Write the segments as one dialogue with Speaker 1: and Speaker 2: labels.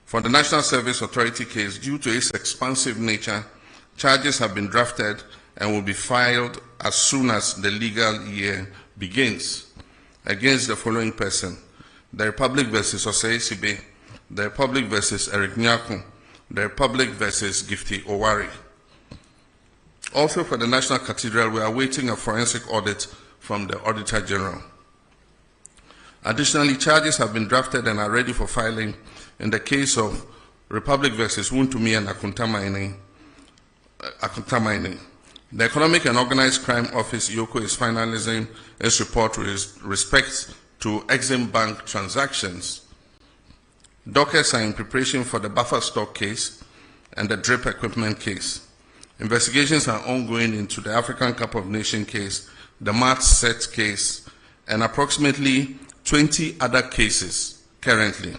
Speaker 1: For the National Service Authority case, due to its expansive nature, charges have been drafted and will be filed as soon as the legal year begins against the following person: the Republic versus Osei Sibe, the Republic versus Eric Nyako, the Republic versus Gifty Owari. Also for the National Cathedral, we are awaiting a forensic audit from the Auditor General. Additionally, charges have been drafted and are ready for filing in the case of Republic versus Wuntumi and Akunta Mining. The Economic and Organized Crime Office, EOCO, is finalizing its report with respect to Exim Bank transactions. Dockets are in preparation for the buffer stock case and the drip equipment case. Investigations are ongoing into the African Cup of Nations case, the Mart Set case, and approximately 20 other cases currently.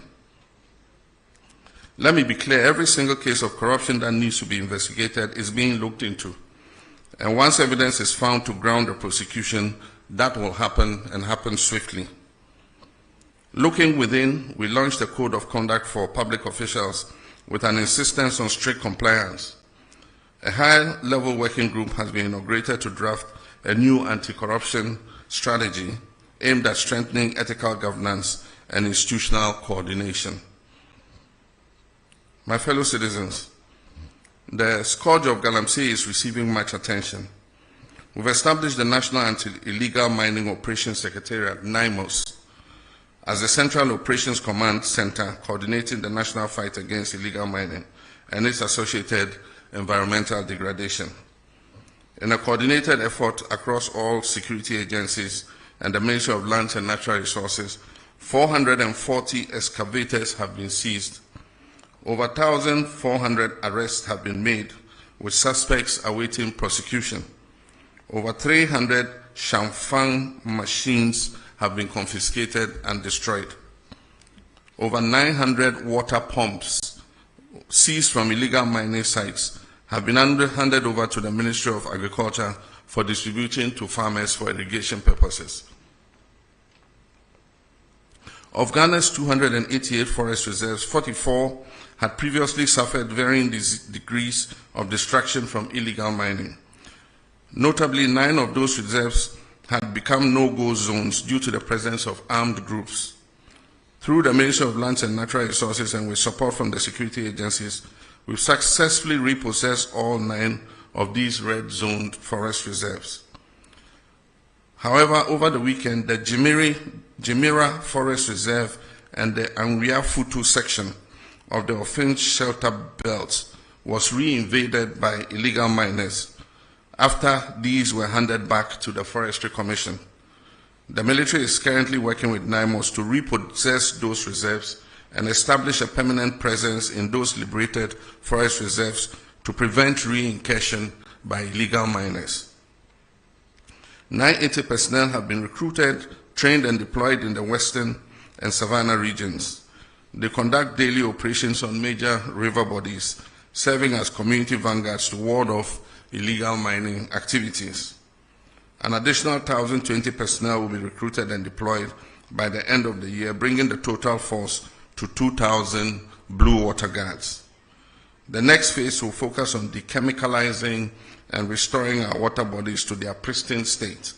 Speaker 1: Let me be clear, every single case of corruption that needs to be investigated is being looked into. And once evidence is found to ground the prosecution, that will happen and happen swiftly. Looking within, we launched a code of conduct for public officials with an insistence on strict compliance. A high-level working group has been inaugurated to draft a new anti-corruption strategy aimed at strengthening ethical governance and institutional coordination. My fellow citizens, the scourge of Galamsey is receiving much attention. We've established the National Anti-Illegal Mining Operations Secretariat, NIMOS, as the Central Operations Command Center coordinating the national fight against illegal mining and its associated environmental degradation. In a coordinated effort across all security agencies and the Ministry of Lands and Natural Resources, 440 excavators have been seized. Over 1,400 arrests have been made, with suspects awaiting prosecution. Over 300 Shamfang machines have been confiscated and destroyed. Over 900 water pumps seized from illegal mining sites have been handed over to the Ministry of Agriculture for distributing to farmers for irrigation purposes. Of Ghana's 288 forest reserves, 44 had previously suffered varying degrees of destruction from illegal mining. Notably, 9 of those reserves had become no-go zones due to the presence of armed groups. Through the Ministry of Lands and Natural Resources and with support from the security agencies, we've successfully repossessed all 9 of these red-zoned forest reserves. However, over the weekend, the Jimira Forest Reserve and the Anwia Futu section of the Ofinch Shelter Belt was re-invaded by illegal miners after these were handed back to the Forestry Commission. The military is currently working with NIMOS to repossess those reserves and establish a permanent presence in those liberated forest reserves to prevent re-incursion by illegal miners. 980 personnel have been recruited, trained and deployed in the Western and Savannah regions. They conduct daily operations on major river bodies, serving as community vanguards to ward off illegal mining activities. An additional 1,020 personnel will be recruited and deployed by the end of the year, bringing the total force to 2,000 blue water guards. The next phase will focus on dechemicalizing and restoring our water bodies to their pristine state.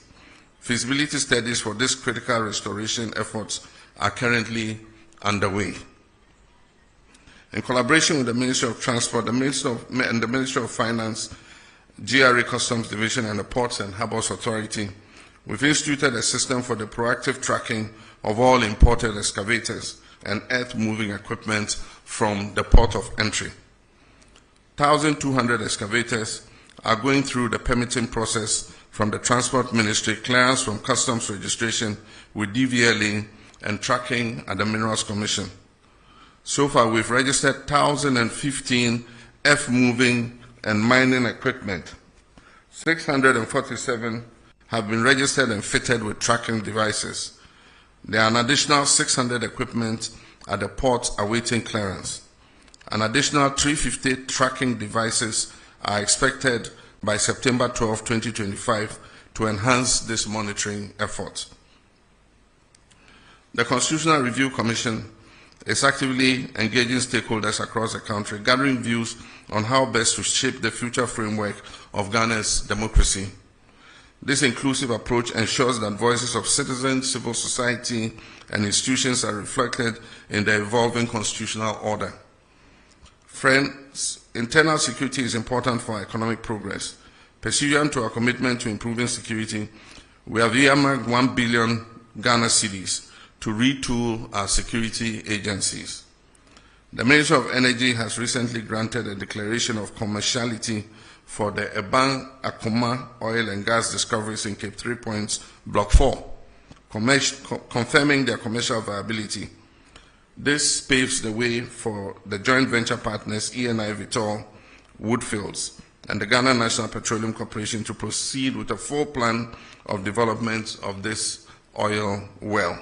Speaker 1: Feasibility studies for this critical restoration efforts are currently underway. In collaboration with the Ministry of Transport, the Ministry of Finance, GRA Customs Division, and the Ports and Harbours Authority, we've instituted a system for the proactive tracking of all imported excavators and earth-moving equipment from the port of entry. 1,200 excavators are going through the permitting process from the Transport Ministry, clearance from Customs registration with DVLA, and tracking at the Minerals Commission. So far, we've registered 1,015 earth-moving and mining equipment. 647 have been registered and fitted with tracking devices. There are an additional 600 equipment at the port awaiting clearance. An additional 350 tracking devices are expected by September 12, 2025 to enhance this monitoring effort. The Constitutional Review Commission is actively engaging stakeholders across the country, gathering views on how best to shape the future framework of Ghana's democracy. This inclusive approach ensures that voices of citizens, civil society, and institutions are reflected in the evolving constitutional order. Friends, internal security is important for economic progress. Pursuant to our commitment to improving security, we have earmarked 1 billion Ghana cedis to retool our security agencies. The Ministry of Energy has recently granted a declaration of commerciality for the Eban Akoma oil and gas discoveries in Cape 3 Points, Block 4, confirming their commercial viability. This paves the way for the joint venture partners ENI Vitol, Woodfields, and the Ghana National Petroleum Corporation to proceed with a full plan of development of this oil well.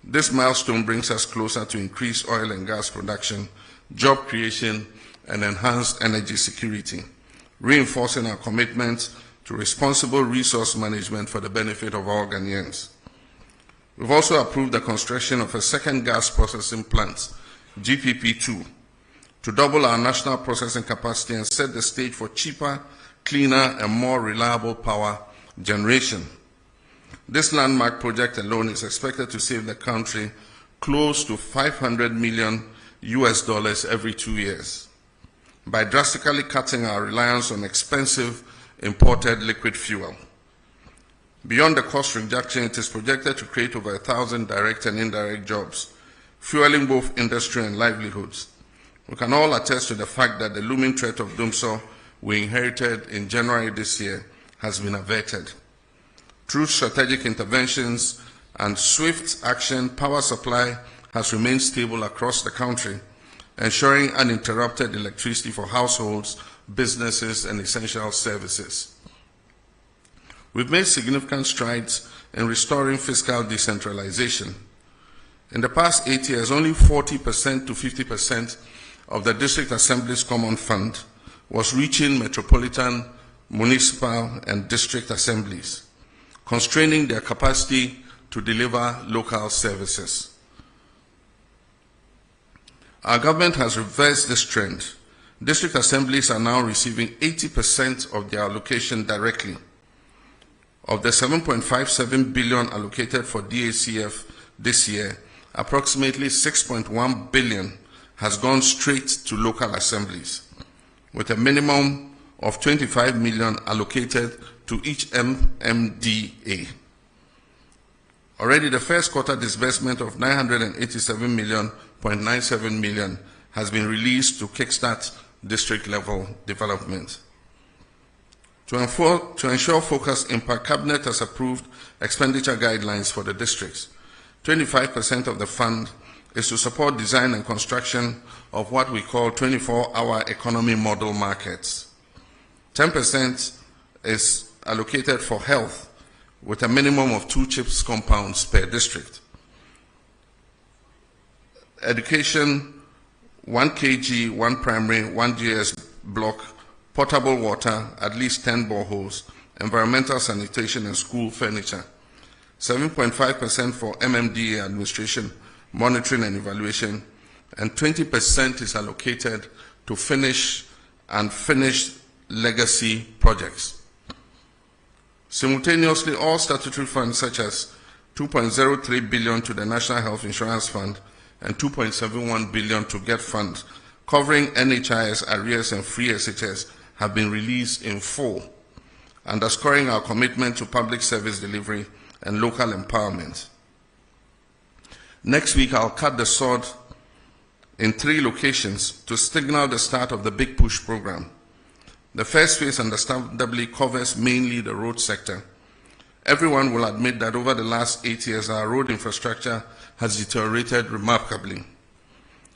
Speaker 1: This milestone brings us closer to increased oil and gas production, job creation, and enhanced energy security, reinforcing our commitment to responsible resource management for the benefit of all Ghanaians. We've also approved the construction of a second gas processing plant, GPP2, to double our national processing capacity and set the stage for cheaper, cleaner, and more reliable power generation. This landmark project alone is expected to save the country close to $500 million every 2 years by drastically cutting our reliance on expensive imported liquid fuel. Beyond the cost reduction, it is projected to create over 1,000 direct and indirect jobs, fueling both industry and livelihoods. We can all attest to the fact that the looming threat of doomsday we inherited in January this year has been averted. Through strategic interventions and swift action, power supply has remained stable across the country, ensuring uninterrupted electricity for households, businesses, and essential services. We've made significant strides in restoring fiscal decentralization. In the past 8 years, only 40% to 50% of the District Assembly's Common Fund was reaching metropolitan, municipal, and district assemblies, constraining their capacity to deliver local services. Our government has reversed this trend. District assemblies are now receiving 80% of their allocation directly. Of the 7.57 billion allocated for DACF this year, approximately 6.1 billion has gone straight to local assemblies, with a minimum of 25 million allocated to each MMDA. Already the first quarter disbursement of 987.97 million has been released to kickstart district level development. To ensure focused impact, Cabinet has approved expenditure guidelines for the districts. 25% of the fund is to support design and construction of what we call 24-hour economy model markets. 10% is allocated for health, with a minimum of 2 CHIPS compounds per district. Education, 1 kg, 1 primary, 1 GS block, potable water, at least 10 boreholes, environmental sanitation and school furniture. 7.5% for MMDA administration, monitoring and evaluation, and 20% is allocated to finished legacy projects. Simultaneously, all statutory funds such as 2.03 billion to the National Health Insurance Fund and 2.71 billion to GET Fund, covering NHIS, arrears, and free SHS, have been released in full, underscoring our commitment to public service delivery and local empowerment. Next week, I'll cut the sword in 3 locations to signal the start of the Big Push program. The first phase, understandably, covers mainly the road sector. Everyone will admit that over the last 8 years, our road infrastructure has deteriorated remarkably.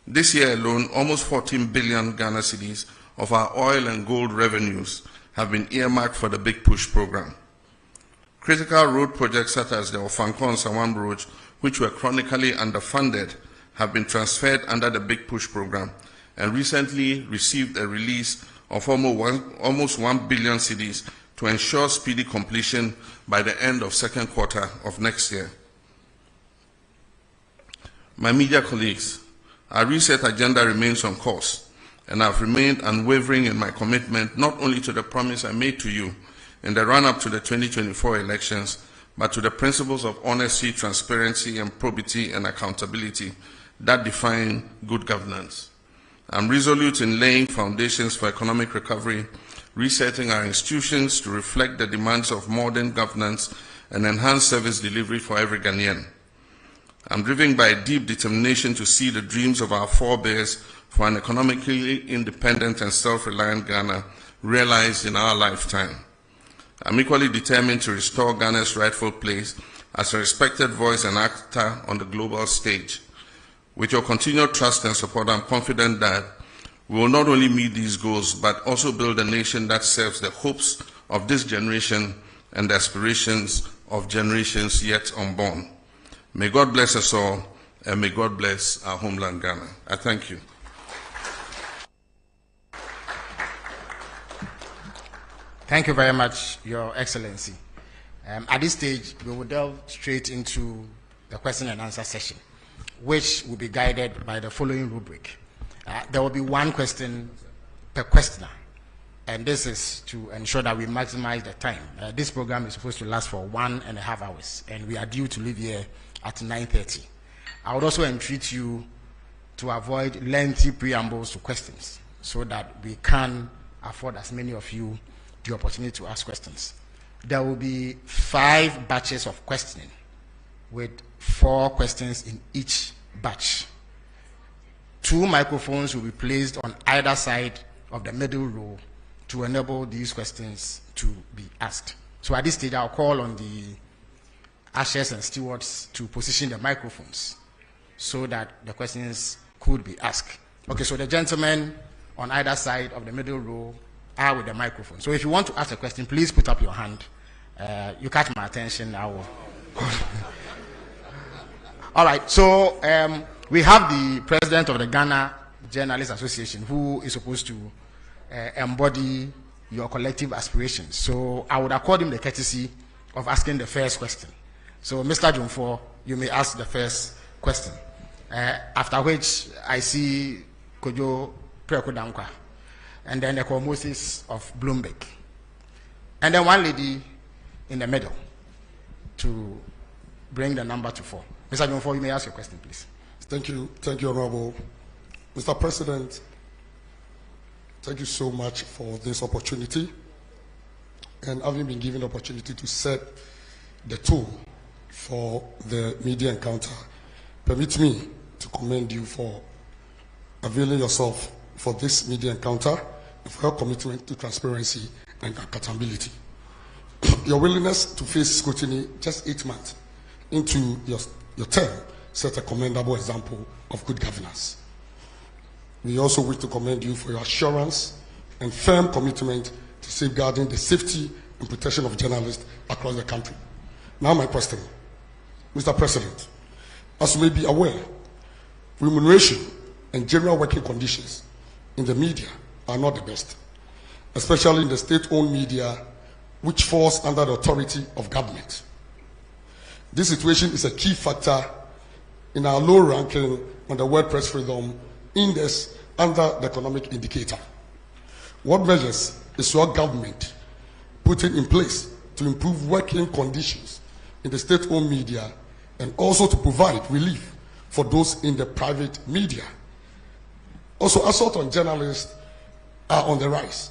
Speaker 1: This year alone, almost 14 billion Ghana cedis of our oil and gold revenues have been earmarked for the Big Push program. Critical road projects such as the Ofankon-Sawam Road, which were chronically underfunded, have been transferred under the Big Push program and recently received a release of almost 1 billion cedis to ensure speedy completion by the end of second quarter of next year. My media colleagues, Our reset agenda remains on course, and I've remained unwavering in my commitment not only to the promise I made to you in the run-up to the 2024 elections, but to the principles of honesty, transparency, and probity and accountability that define good governance. I'm resolute in laying foundations for economic recovery, resetting our institutions to reflect the demands of modern governance and enhanced service delivery for every Ghanaian. I'm driven by a deep determination to see the dreams of our forebears for an economically independent and self-reliant Ghana realized in our lifetime. I'm equally determined to restore Ghana's rightful place as a respected voice and actor on the global stage. With your continued trust and support, I'm confident that we will not only meet these goals, but also build a nation that serves the hopes of this generation and the aspirations of generations yet unborn. May God bless us all, and may God bless our homeland, Ghana. I thank you.
Speaker 2: Thank you very much, Your Excellency. At this stage, we will delve straight into the question and answer session, which will be guided by the following rubric. There will be one question per questioner, and this is to ensure that we maximize the time. This program is supposed to last for 1.5 hours, and we are due to leave here at 9:30. I would also entreat you to avoid lengthy preambles to questions so that we can afford as many of you the opportunity to ask questions. There will be 5 batches of questioning with 4 questions in each batch. 2 microphones will be placed on either side of the middle row to enable these questions to be asked. So at this stage, I'll call on the ushers and stewards to position the microphones so that the questions could be asked. Okay, so the gentlemen on either side of the middle row are with the microphone. So if you want to ask a question, please put up your hand. You catch my attention, I will. All right, so we have the president of the Ghana Journalists Association who is supposed to embody your collective aspirations. So I would accord him the courtesy of asking the first question. So Mr. Jumfo, you may ask the first question. After which I see Kojo Prekodankwa, and then the Moses of Bloomberg, and then one lady in the middle to bring the number to 4. Mr. Jumfo, you may ask your question, please.
Speaker 3: Thank you, Honorable. Mr. President, thank you so much for this opportunity, and having been given the opportunity to set the tone for the media encounter. Permit me to commend you for availing yourself for this media encounter and for your commitment to transparency and accountability. Your willingness to face scrutiny just 8 months into your term set a commendable example of good governance. We also wish to commend you for your assurance and firm commitment to safeguarding the safety and protection of journalists across the country. Now my question, Mr. President, as you may be aware, remuneration and general working conditions in the media are not the best, especially in the state-owned media, which falls under the authority of government. This situation is a key factor in our low ranking on the World Press Freedom Index under the economic indicator. What measures is your government putting in place to improve working conditions in the state-owned media and also to provide relief for those in the private media? Also, assault on journalists are on the rise,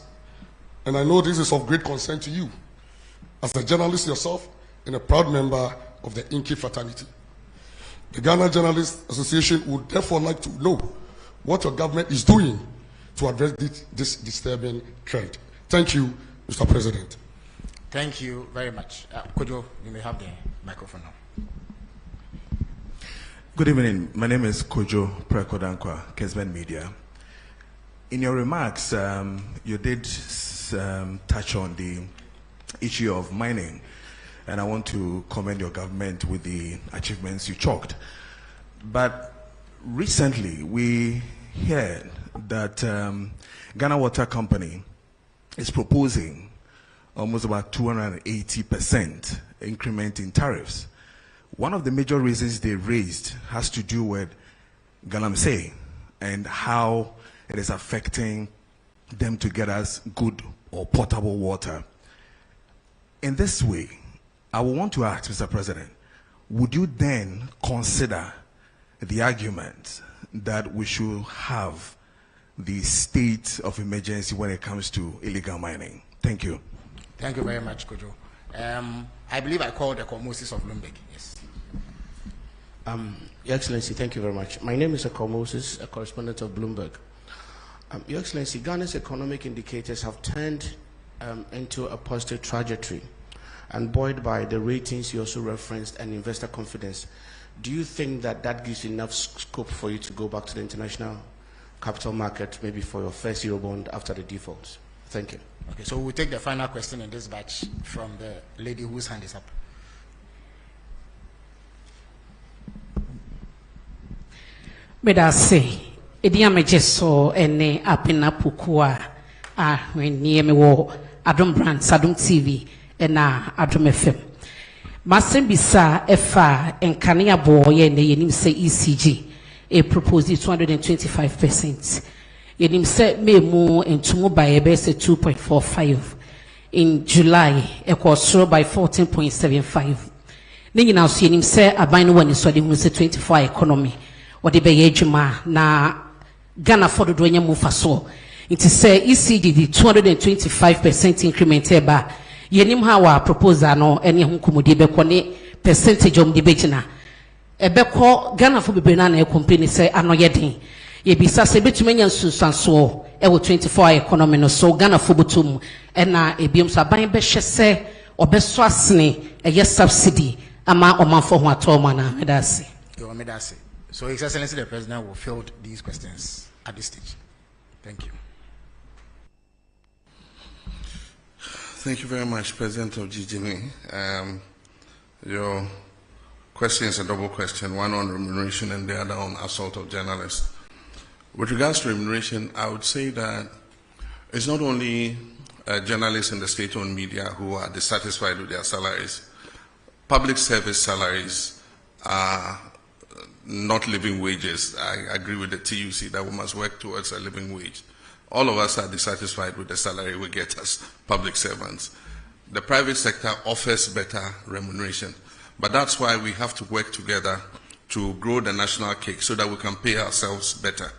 Speaker 3: and I know this is of great concern to you as a journalist yourself and a proud member of the Inky fraternity. The Ghana Journalists Association would therefore like to know what your government is doing to address this disturbing trend. Thank you, Mr. President.
Speaker 2: Thank you very much. Kojo, you may have the microphone now.
Speaker 4: Good evening. My name is Kojo Prekodankwa, Kesben Media. In your remarks, you did touch on the issue of mining, and I want to commend your government with the achievements you chalked. But recently, we heard that Ghana Water Company is proposing almost about 280% increment in tariffs. One of the major reasons they raised has to do with Galamsey, and how it is affecting them to get us good or potable water. In this way, I would want to ask, Mr. President, would you then consider the argument that we should have the state of emergency when it comes to illegal mining? Thank you.
Speaker 2: Thank you very much, Kojo. I believe I called the Moses of Bloomberg. Yes.
Speaker 5: Your Excellency, thank you very much. My name is Akol Moses, a correspondent of Bloomberg. Your Excellency, Ghana's economic indicators have turned into a positive trajectory, and buoyed by the ratings you also referenced and investor confidence. Do you think that that gives enough scope for you to go back to the international capital market, maybe for your first Eurobond after the defaults? Thank you.
Speaker 2: Okay, so we'll take the final question in this batch from the lady whose hand is up.
Speaker 6: Medase, Idiame Jeso, ene apina pukua, when near me wo, Adam Brand, Sadum TV, and Adam FM. Master Bisa, Efa, and Kania boy, and the Yenim say ECG, a proposed 225%. Yenim said me more and to by a base 2.45. In July, a cost by 14.75. Then now see him say a bind one is so the 24 economy. What the Bayejima na Ghana for the Duenya Mufaso. It is say ECG the 225% increment eba. Yenim hawa proposal no any hunkumudi bekone percentage of the bejina. Ebeko Ghana for Bibena company say anoyedin. Ye bisa se betumenya nsusanso e wo 24 economy no so Ghana for butum na ebiom so aban be hwese obeso asene eye subsidy ama omanfo ho atoma na medase.
Speaker 2: Yo medase. So His Excellency the President will field these questions at this stage. Thank you.
Speaker 1: Thank you very much, President of GGME. Your question is a double question, one on remuneration and the other on assault of journalists. With regards to remuneration, I would say that it's not only journalists in the state-owned media who are dissatisfied with their salaries. Public service salaries are not living wages. I agree with the TUC that we must work towards a living wage. All of us are dissatisfied with the salary we get as public servants. The private sector offers better remuneration, but that's why we have to work together to grow the national cake so that we can pay ourselves better.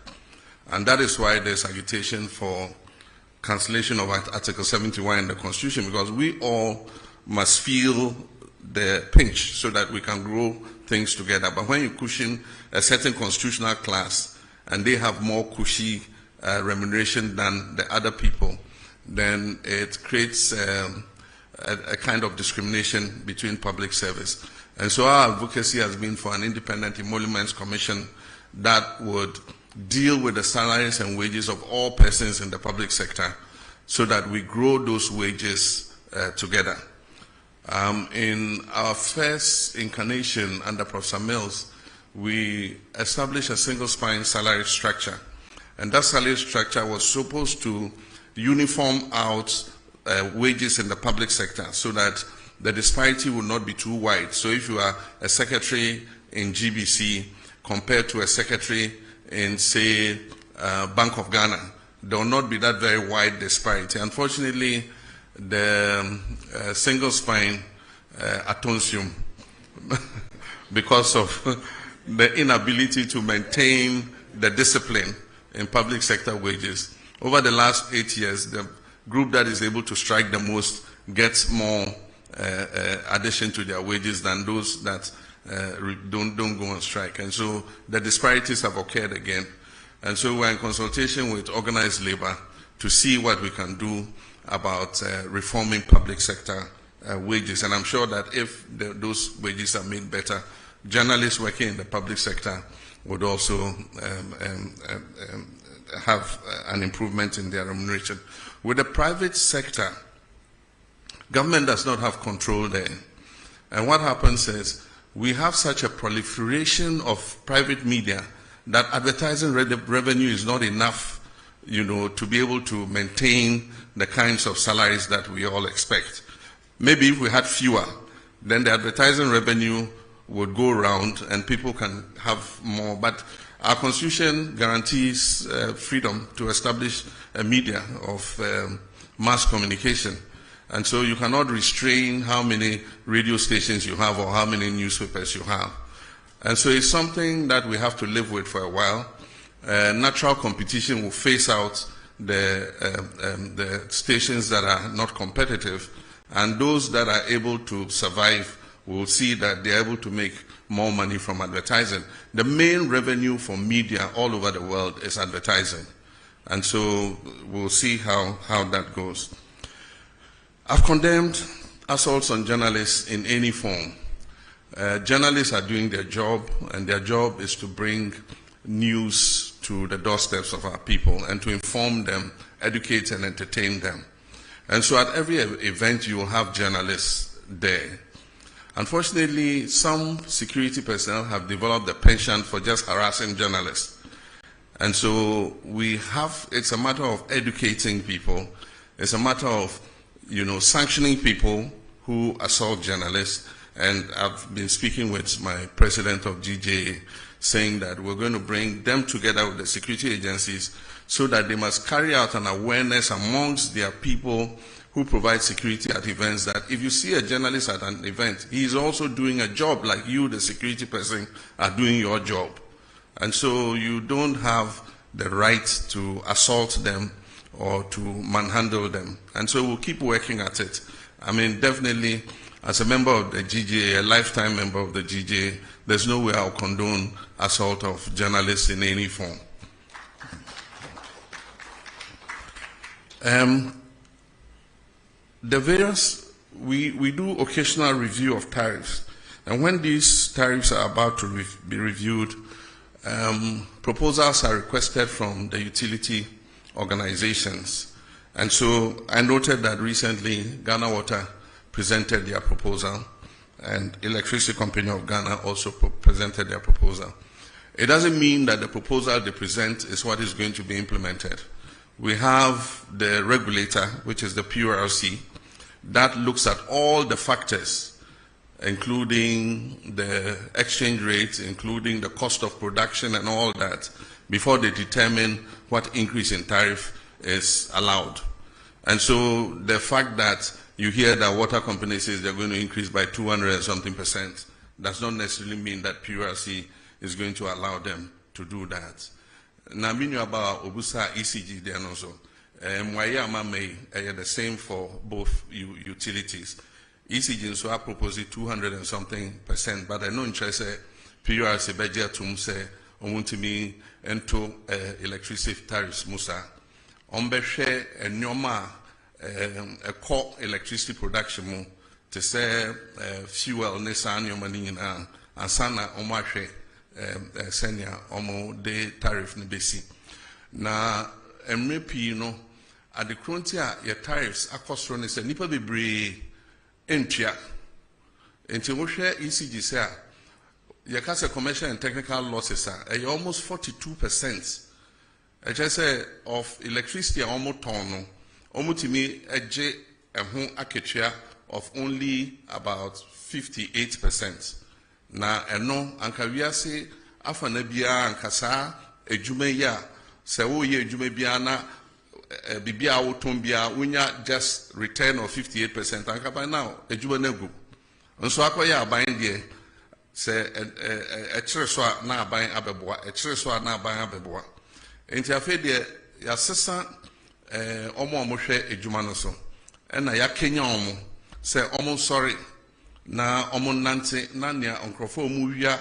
Speaker 1: And that is why there's agitation for cancellation of Article 71 in the Constitution, because we all must feel the pinch so that we can grow things together. But when you cushion a certain constitutional class and they have more cushy remuneration than the other people, then it creates a kind of discrimination between public service. And so our advocacy has been for an independent emoluments commission that would deal with the salaries and wages of all persons in the public sector so that we grow those wages together. In our first incarnation under Professor Mills, we established a single spine salary structure. And that salary structure was supposed to uniform out wages in the public sector so that the disparity would not be too wide. So if you are a secretary in GBC compared to a secretary in, say, Bank of Ghana, there will not be that very wide disparity. Unfortunately, the single spine atonsium, because of the inability to maintain the discipline in public sector wages. Over the last 8 years, the group that is able to strike the most gets more addition to their wages than those that don't go on strike. And so the disparities have occurred again. And so we're in consultation with organized labor to see what we can do about reforming public sector wages. And I'm sure that if those wages are made better, journalists working in the public sector would also have an improvement in their remuneration. With the private sector, government does not have control there. And what happens is we have such a proliferation of private media that advertising revenue is not enough, to be able to maintain the kinds of salaries that we all expect. Maybe if we had fewer, then the advertising revenue would go around and people can have more. But Our constitution guarantees freedom to establish a media of mass communication. And so you cannot restrain how many radio stations you have or how many newspapers you have. And so it's something that we have to live with for a while. Natural competition will phase out the stations that are not competitive, and those that are able to survive will see that they're able to make more money from advertising. The main revenue for media all over the world is advertising. And so we'll see how that goes. I've condemned assaults on journalists in any form. Journalists are doing their job, and their job is to bring news to the doorsteps of our people and to inform them, educate and entertain them. And so at every event you will have journalists there. Unfortunately, some security personnel have developed a penchant for just harassing journalists. And so it's a matter of educating people. It's a matter of, sanctioning people who assault journalists. And I've been speaking with my president of GJA, saying that we're going to bring them together with the security agencies so that they must carry out an awareness amongst their people who provide security at events, that if you see a journalist at an event, he is also doing a job like you, the security person, are doing your job. And so you don't have the right to assault them or to manhandle them. And so we'll keep working at it. I mean, definitely, as a member of the GJA, a lifetime member of the GJA, there's no way I'll condone assault of journalists in any form. We do occasional review of tariffs. And when these tariffs are about to be reviewed, proposals are requested from the utility organizations. And so I noted that recently Ghana Water presented their proposal, and Electricity Company of Ghana also presented their proposal. It doesn't mean that the proposal they present is what is going to be implemented. We have the regulator, which is the PRESIDENcy, that looks at all the factors, including the exchange rates, including the cost of production and all that, before they determine what increase in tariff is allowed. And so the fact that you hear that water companies says they're going to increase by 200 and something percent does not necessarily mean that PRC is going to allow them to do that. Now, meaning about Obusa ECG then also, the same for both utilities. ECG so I propose 200 and something percent, but I know interest PRC budget to say to me into electricity tariffs musa. Share a normal a core electricity production mo to say fuel nesan your money in and sana omashe senior omo de tariff ni besi na MRP at the frontier your tariffs akosro ne say nipa bebre entua enti wo hwe ECG say your case commercial and technical losses are almost 42%. I just say of electricity almost ton almost me eje ehun aketua of only about 58%. Na eno anka wiase afana bia anka sa edwuma ya se wo ye edwuma bia na bibia wo ton bia wonya just return of 58%. Anka by now edwuma na gu nso akoya aban de se ekire so na aban abeboa ekire so na aban abeboa enti afi de ya sesa omo hwe edwuma no so na ya kenya omo se omo sorry na omo nante na nea onkrofo mu wia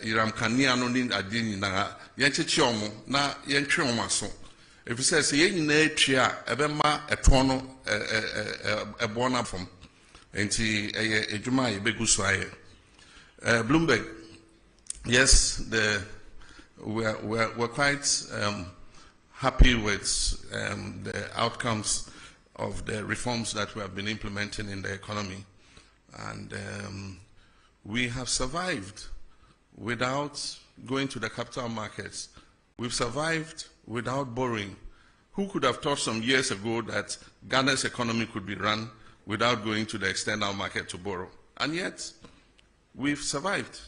Speaker 1: iram kania no ni ade nyina ye nchechi omo na ye ntwe omo aso efise se ye nyina atwa ebema eton no ebo na fom enti edwuma ye begu so aye Bloomberg, yes, we're quite happy with the outcomes of the reforms that we have been implementing in the economy. And we have survived without going to the capital markets. We've survived without borrowing. Who could have thought some years ago that Ghana's economy could be run without going to the external market to borrow? And yet, we've survived.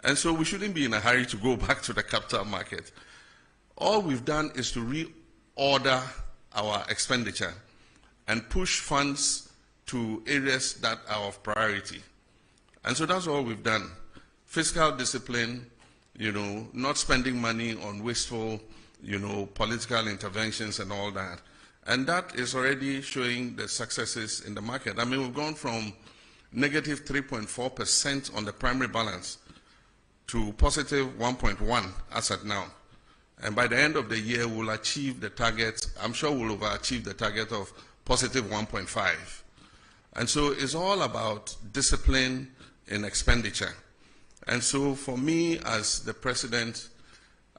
Speaker 1: And so we shouldn't be in a hurry to go back to the capital market. All we've done is to reorder our expenditure and push funds to areas that are of priority. And so that's all we've done. Fiscal discipline, not spending money on wasteful, political interventions and all that. And that is already showing the successes in the market. I mean, we've gone from negative 3.4% on the primary balance to positive 1.1 as at now. And by the end of the year, we'll achieve the target. I'm sure we'll overachieve the target of positive 1.5. And so it's all about discipline in expenditure. And so for me, as the president,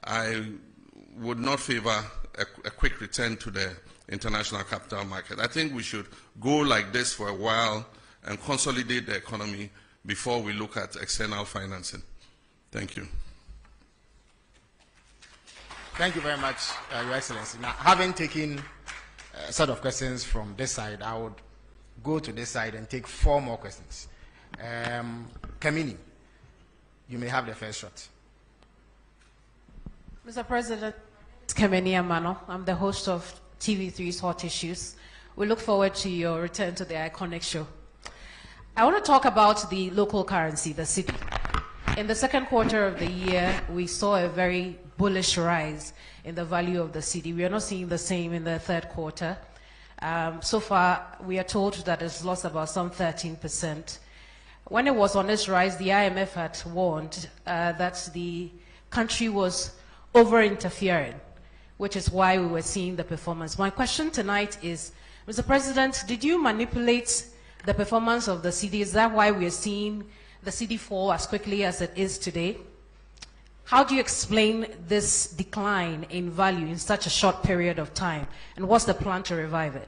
Speaker 1: I would not favor a quick return to the international capital market. I think we should go like this for a while and consolidate the economy before we look at external financing. Thank you.
Speaker 2: Thank you very much, Your Excellency. Now, having taken a set of questions from this side, I would go to this side and take 4 more questions. Kamini, you may have the first shot.
Speaker 7: Mr. President, it's Kamini Amano. I'm the host of TV3's Hot Issues. We look forward to your return to the iconic show. I want to talk about the local currency, the cedi. In the second quarter of the year, we saw a very bullish rise in the value of the cedi. We are not seeing the same in the third quarter. So far, we are told that it's lost about some 13%. When it was on its rise, the IMF had warned that the country was over-interfering, which is why we were seeing the performance. My question tonight is, Mr. President, did you manipulate the performance of the cedi? Is that why we are seeing the cedi fall as quickly as it is today? How do you explain this decline in value in such a short period of time? And what's the plan to revive it?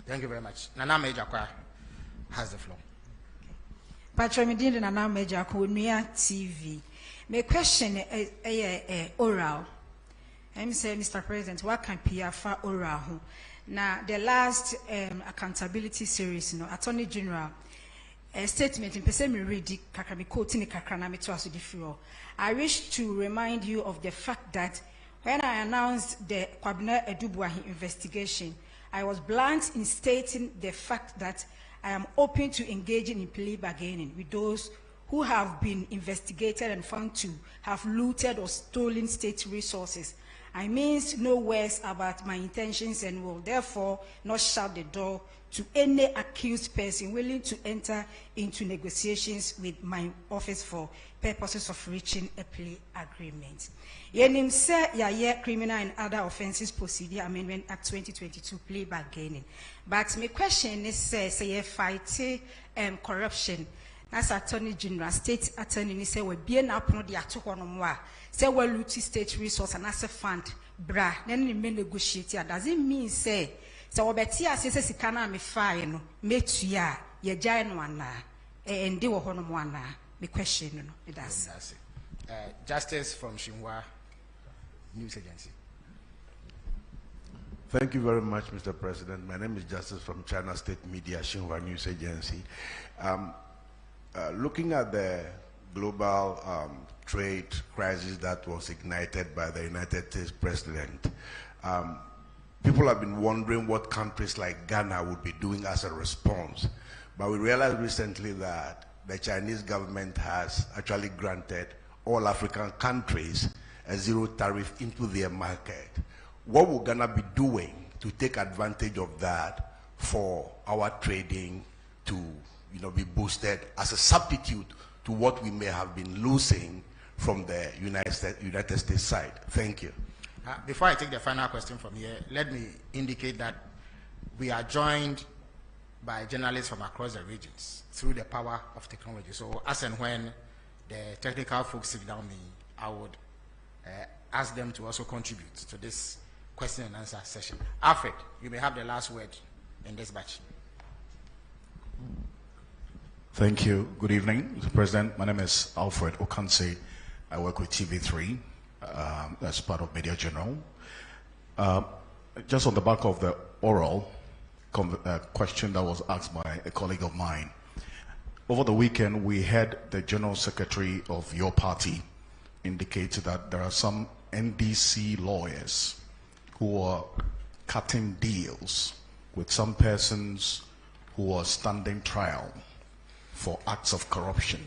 Speaker 2: Thank you very much. Nana Mejakwa has the floor.
Speaker 8: Patramidin Nana Mejakwa, TV. My question is oral. I'm saying, Mr. President, what can PFA oral? Now, the last accountability series, Attorney General, a statement in Pesemi Redi Kakami quoting Kakranami to us the I wish to remind you of the fact that when I announced the Kwabena Edubuahi investigation, I was blunt in stating the fact that I am open to engaging in plea bargaining with those who have been investigated and found to have looted or stolen state resources. I means no words about my intentions and will therefore not shut the door to any accused person willing to enter into negotiations with my office for purposes of reaching a plea agreement. Yenim se ya criminal and other offences procedure amendment act 2022 plea bargaining. But my question is say fight corruption. As Attorney General, State Attorney say we be na pono de ato honomwa say we loot state resource and as a fund bra then me negotiate. Does it mean say we beti asese sika na me file no metua ye gya no ana and de wo honomwa na me question no it does.
Speaker 2: Justice from Shinhua News Agency.
Speaker 9: Thank you very much, Mr. President. My name is Justice from China State Media, Shinhua News Agency. Looking at the global trade crisis that was ignited by the United States President, people have been wondering what countries like Ghana would be doing as a response. But we realized recently that the Chinese government has actually granted all African countries a zero tariff into their market. What will Ghana be doing to take advantage of that for our trading to be boosted as a substitute to what we may have been losing from the United States side? Thank you.
Speaker 2: Before I take the final question from here, let me indicate that we are joined by journalists from across the regions through the power of technology. So as and when the technical folks sit down, I would ask them to also contribute to this question and answer session. Alfred, you may have the last word in this batch.
Speaker 10: Thank you. Good evening, Mr. President. My name is Alfred Okanse. I work with TV3 as part of Media General. Just on the back of the oral question that was asked by a colleague of mine, over the weekend, we heard the General Secretary of your party indicate that there are some NDC lawyers who are cutting deals with some persons who are standing trial for acts of corruption.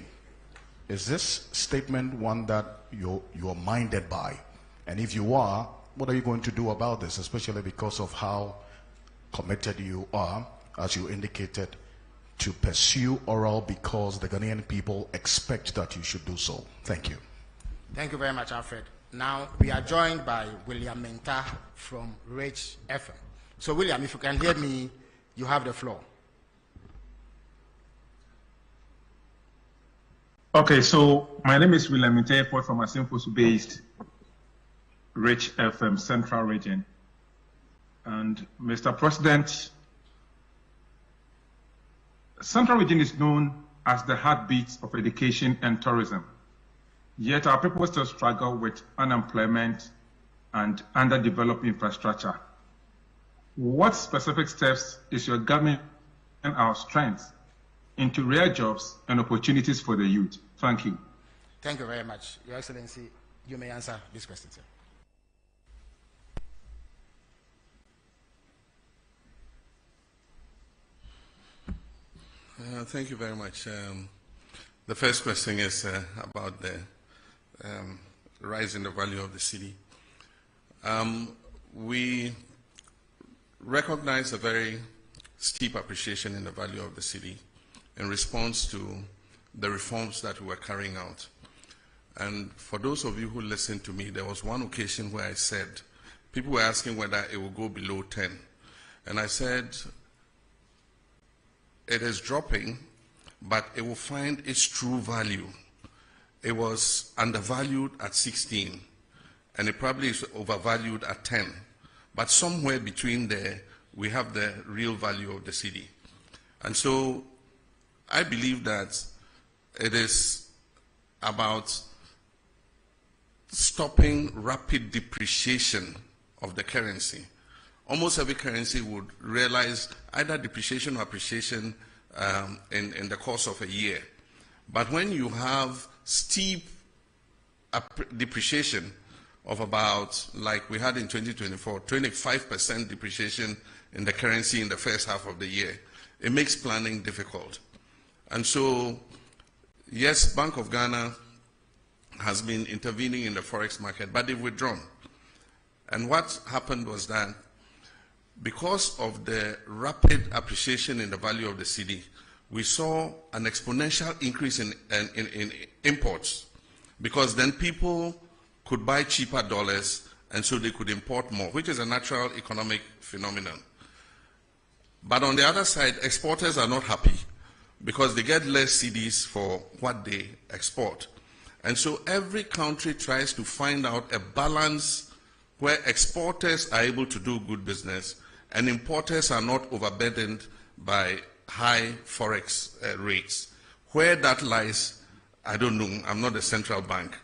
Speaker 10: Is this statement one that you're minded by? And if you are, what are you going to do about this, especially because of how committed you are, as you indicated, to pursue oral because the Ghanaian people expect that you should do so? Thank you.
Speaker 2: Thank you very much, Alfred. Now, we are joined by William Menta from Rich FM. So, William, if you can hear me, you have the floor.
Speaker 11: Okay, so my name is William Menta from Asimfosu-based Rich FM Central Region. And Mr. President, Central Region is known as the heartbeat of education and tourism. Yet our people still struggle with unemployment and underdeveloped infrastructure. What specific steps is your government and our strengths into real jobs and opportunities for the youth? Thank you.
Speaker 2: Thank you very much. Your Excellency, you may answer this question, sir.
Speaker 1: Thank you very much. The first question is about the rise in the value of the city. We recognize a very steep appreciation in the value of the city in response to the reforms that we were carrying out. And for those of you who listened to me, there was one occasion where I said, people were asking whether it will go below 10. And I said, it is dropping, but it will find its true value. It was undervalued at 16, and it probably is overvalued at 10. But somewhere between there, we have the real value of the city. And so I believe that it is about stopping rapid depreciation of the currency. Almost every currency would realize either depreciation or appreciation in the course of a year. But when you have steep depreciation of about, like we had in 2024, 25% depreciation in the currency in the first half of the year, it makes planning difficult. And so, yes, Bank of Ghana has been intervening in the forex market, but they've withdrawn. And what happened was that because of the rapid appreciation in the value of the cedi, we saw an exponential increase in imports, because then people could buy cheaper dollars and so they could import more, which is a natural economic phenomenon. But on the other side, exporters are not happy because they get less cedis for what they export. And so every country tries to find out a balance where exporters are able to do good business and importers are not overburdened by high forex rates. Where that lies, I don't know. I'm not a central bank.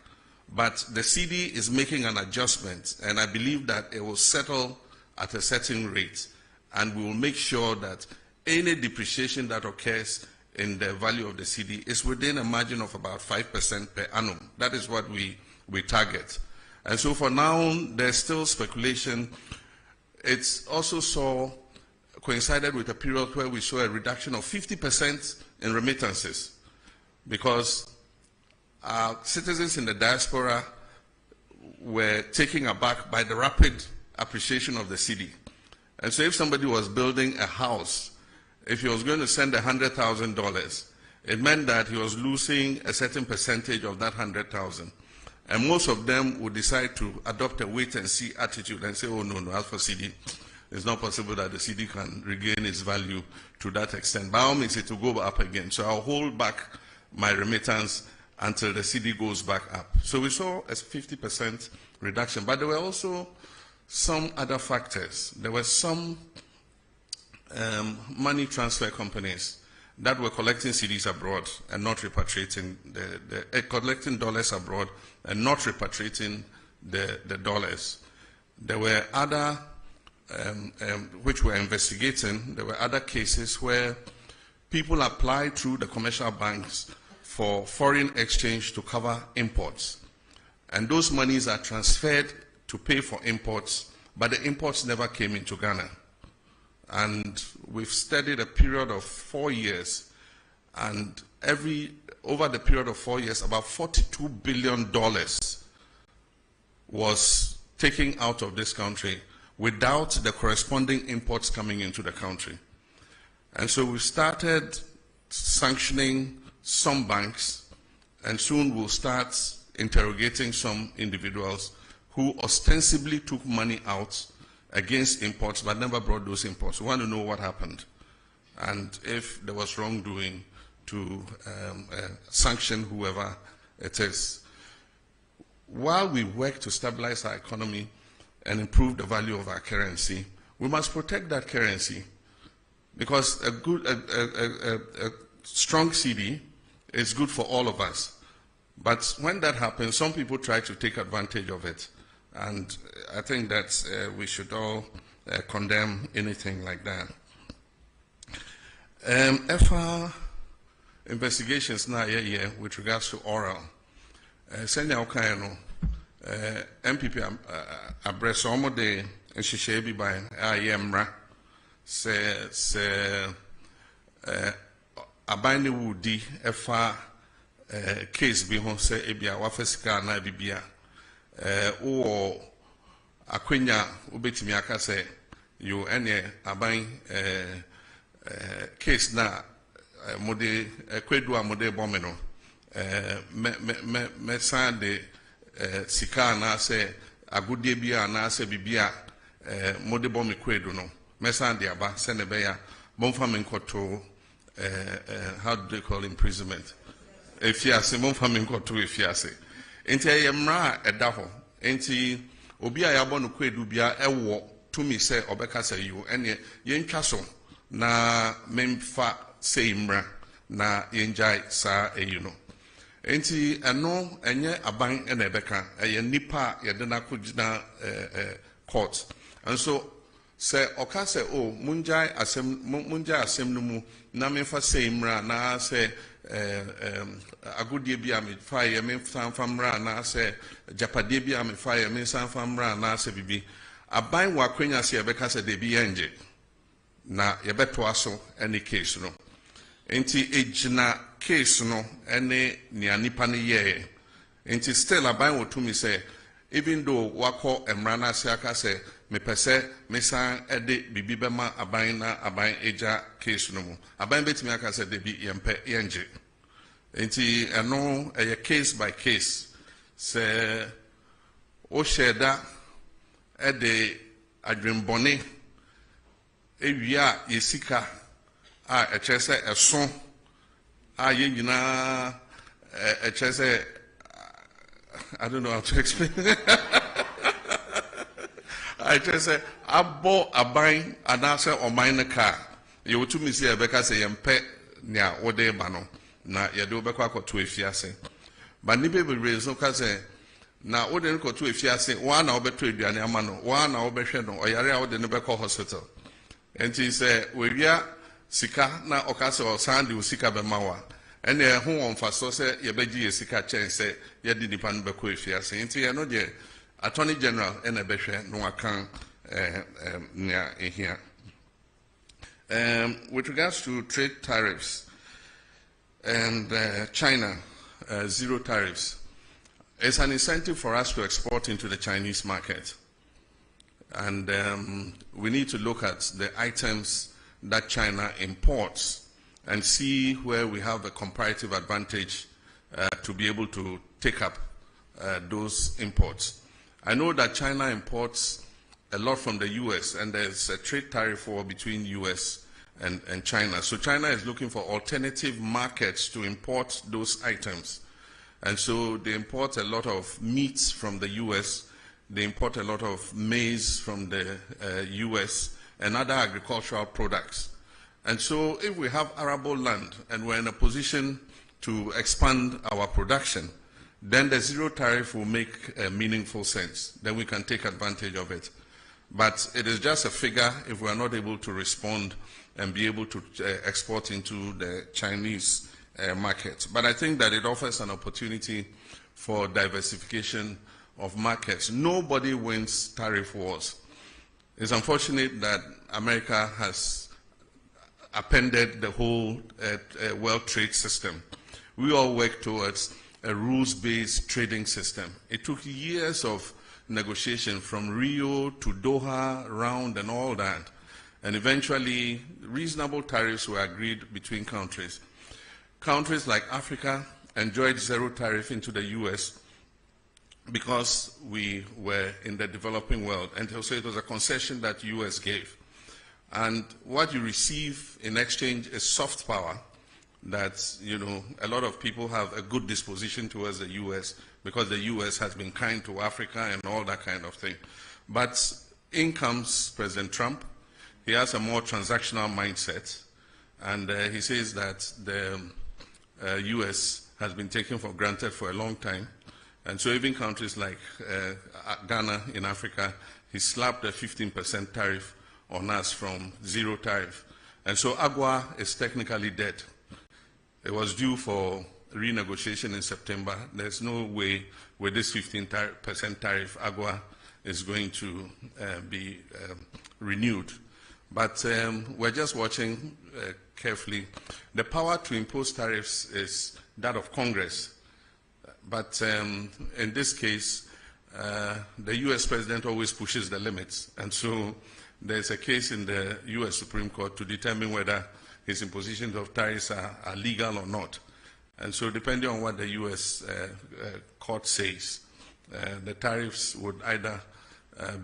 Speaker 1: But the cedi is making an adjustment, and I believe that it will settle at a certain rate, and we will make sure that any depreciation that occurs in the value of the cedi is within a margin of about 5% per annum. That is what we target. And so for now, there's still speculation. It's also coincided with a period where we saw a reduction of 50% in remittances, because our citizens in the diaspora were taken aback by the rapid appreciation of the cedi. And so if somebody was building a house, if he was going to send $100,000, it meant that he was losing a certain percentage of that 100,000. And most of them would decide to adopt a wait-and-see attitude and say, oh, no, as for cedi, it's not possible that the cedi can regain its value to that extent. By all means, it will go up again. So I'll hold back my remittance until the cedi goes back up. So we saw a 50% reduction. But there were also some other factors. There were some money transfer companies that were collecting cedis abroad and not repatriating collecting dollars abroad and not repatriating the dollars. There were other which we're investigating. There were other cases where people apply through the commercial banks for foreign exchange to cover imports. And those monies are transferred to pay for imports, but the imports never came into Ghana. And we've studied a period of 4 years, and over the period of 4 years, about $42 billion was taken out of this country without the corresponding imports coming into the country. And so we started sanctioning some banks, and soon we'll start interrogating some individuals who ostensibly took money out against imports but never brought those imports. We want to know what happened and if there was wrongdoing to sanction whoever it is. While we work to stabilize our economy and improve the value of our currency, we must protect that currency, because a strong CD is good for all of us. But when that happens, some people try to take advantage of it. And I think that we should all condemn anything like that. FR investigations now with regards to oral. Senya Okayano, MPP address almost the Shishebi by IMRA se abine wudi FR case bi ho se ebia wafesika na bibia o akwenya obetimi aka se yo ene aban case na mode kwedu amode bomeno me san de sika na se agudie bia na se bibia mode bom kwedu no me san de aba se ne be ya bomfa me nkoto how do they call imprisonment efiase bomfa me nkoto efiase enti ayemra edaho enti obi a yabo no kwedu bia ewo tumi se obeka se you ene yentwa so na memfa se imra na yenjai sa eyuno enti eno enye aban ena ebeka eye nipa yede na kugina court and so se oka se o munjai asem no mu na memfa se imra na se agudie bia me fa ye me famra na se japade bia me fa ye me famra na se bibi aban wa kwenya se ebeka se de bi yenje na yebeto aso any case no enti ejina case no ene ni anipa ne ye enti still aban wotumi say even though wako emra na se aka say me pese me san ede bibi bema aban na aban eja case no mu aban betimi aka say de bi yempe yenje enti eno a case by case say o sheda ede adwembone ewia yesika a echese eso a yenyina echese I don't know how to explain. I just say abo aban anase oman car you to me say ebeka say yempe nia wode ba no na yede obekwa akoto efiase but ni be reason ka say na wode nkoto efiase wa na obeto aduane ama no wa na obehwe no oyare a wode ne beko hospital enti say wewia sika na okase o sande sika be mawa ene ho wonfa so say yebeji sika chen say yedi nipa no beko efiase enti ye no de Attorney General ene behwe no akan nia ehia. With regards to trade tariffs and China zero tariffs, it's an incentive for us to export into the Chinese market. And we need to look at the items that China imports and see where we have a comparative advantage to be able to take up those imports. I know that China imports a lot from the US, and there's a trade tariff war between US and China. So China is looking for alternative markets to import those items. And so they import a lot of meats from the US, they import a lot of maize from the US, and other agricultural products. And so if we have arable land and we're in a position to expand our production, then the zero tariff will make meaningful sense. Then we can take advantage of it. But it is just a figure if we are not able to respond and be able to export into the Chinese market. But I think that it offers an opportunity for diversification of markets. Nobody wins tariff wars. It's unfortunate that America has appended the whole world trade system. We all work towards a rules-based trading system. It took years of negotiation from Rio to Doha round and all that. And eventually, reasonable tariffs were agreed between countries. Countries like Africa enjoyed zero tariff into the US because we were in the developing world. And so it was a concession that US gave. And what you receive in exchange is soft power that, you know, a lot of people have a good disposition towards the US because the US has been kind to Africa and all that kind of thing. But in comes President Trump. He has a more transactional mindset. And he says that the US has been taken for granted for a long time. And so even countries like Ghana in Africa, he slapped a 15% tariff on us from zero tariff. And so AGUA is technically dead. It was due for renegotiation in September. There's no way with this 15% tariff, AGUA is going to be renewed. But we're just watching carefully. The power to impose tariffs is that of Congress. But in this case, the US president always pushes the limits. And so there's a case in the US Supreme Court to determine whether his impositions of tariffs are legal or not. And so depending on what the US court says, the tariffs would either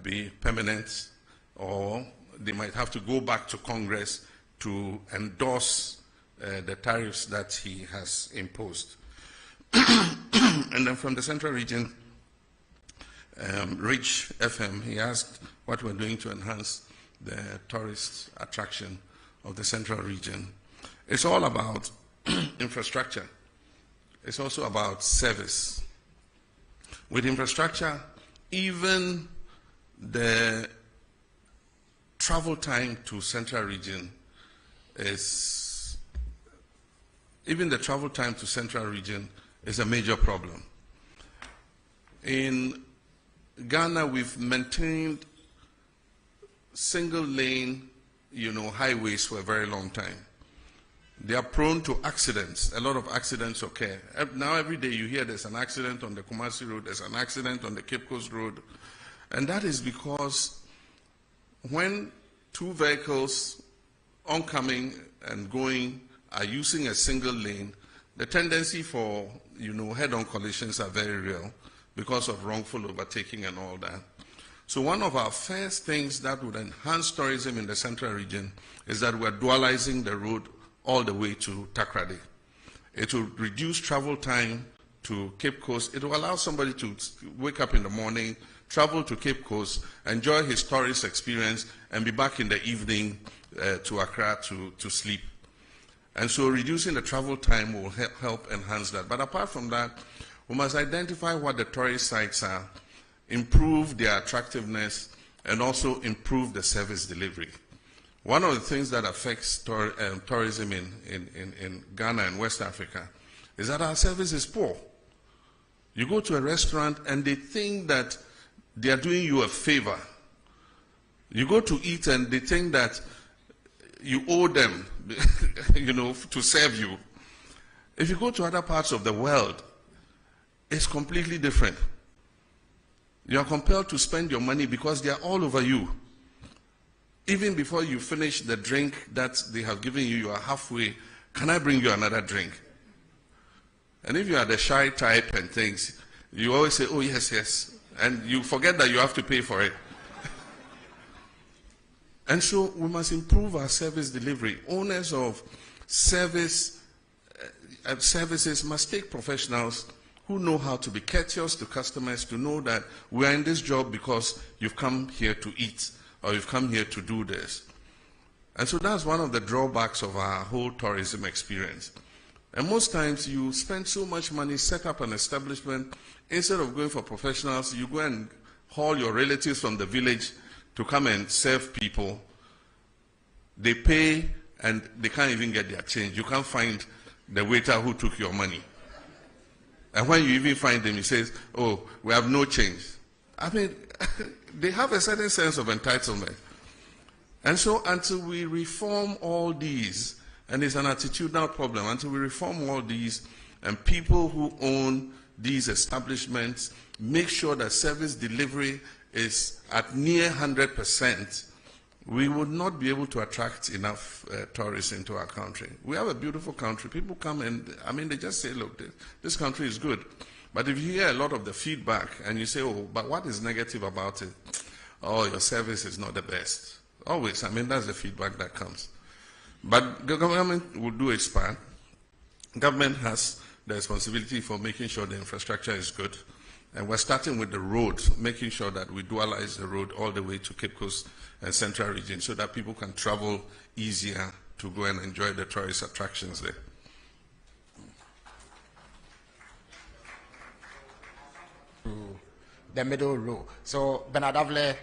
Speaker 1: be permanent or they might have to go back to Congress to endorse the tariffs that he has imposed. And then from the Central Region, Rich FM, he asked what we're doing to enhance the tourist attraction of the Central Region. It's all about infrastructure. It's also about service. With infrastructure, even the travel time to Central Region is, a major problem. In Ghana, we've maintained single lane, highways for a very long time. They are prone to accidents. A lot of accidents occur. Now every day you hear there's an accident on the Kumasi Road, there's an accident on the Cape Coast Road. And that is because when two vehicles oncoming and going are using a single lane, the tendency for, head-on collisions are very real because of wrongful overtaking and all that. So one of our first things that would enhance tourism in the Central Region is that we're dualizing the road all the way to Takoradi. It will reduce travel time to Cape Coast. It will allow somebody to wake up in the morning, travel to Cape Coast, enjoy his tourist experience, and be back in the evening to Accra to sleep. And so reducing the travel time will help enhance that. But apart from that, we must identify what the tourist sites are, improve their attractiveness, and also improve the service delivery. One of the things that affects tourism in Ghana and West Africa is that our service is poor. You go to a restaurant and they think that they are doing you a favor. You go to eat and they think that you owe them, to serve you. If you go to other parts of the world, it's completely different. You are compelled to spend your money because they are all over you. Even before you finish the drink that they have given you, you are halfway. Can I bring you another drink? And if you are the shy type and things, you always say, oh, yes, yes. And you forget that you have to pay for it. And so we must improve our service delivery. Owners of services must take professionals who know how to be courteous to customers, to know that we are in this job because you've come here to eat or you've come here to do this. And so that's one of the drawbacks of our whole tourism experience. And most times you spend so much money, set up an establishment, instead of going for professionals, you go and haul your relatives from the village to come and serve people. They pay and they can't even get their change. You can't find the waiter who took your money. And when you even find them, he says, oh, we have no change. I mean, they have a certain sense of entitlement. And so until we reform all these, and it's an attitudinal problem, until we reform all these, and people who own these establishments make sure that service delivery is at near 100%, we would not be able to attract enough tourists into our country. We have a beautiful country. People come and, I mean, they just say, look, this country is good. But if you hear a lot of the feedback and you say, oh, but what is negative about it? Oh, your service is not the best. Always, I mean, that's the feedback that comes. But the government will do its part. Government has the responsibility for making sure the infrastructure is good. And we're starting with the road, making sure that we dualize the road all the way to Cape Coast and Central Region so that people can travel easier to go and enjoy the tourist attractions there.
Speaker 2: The middle row. So Bernard Avle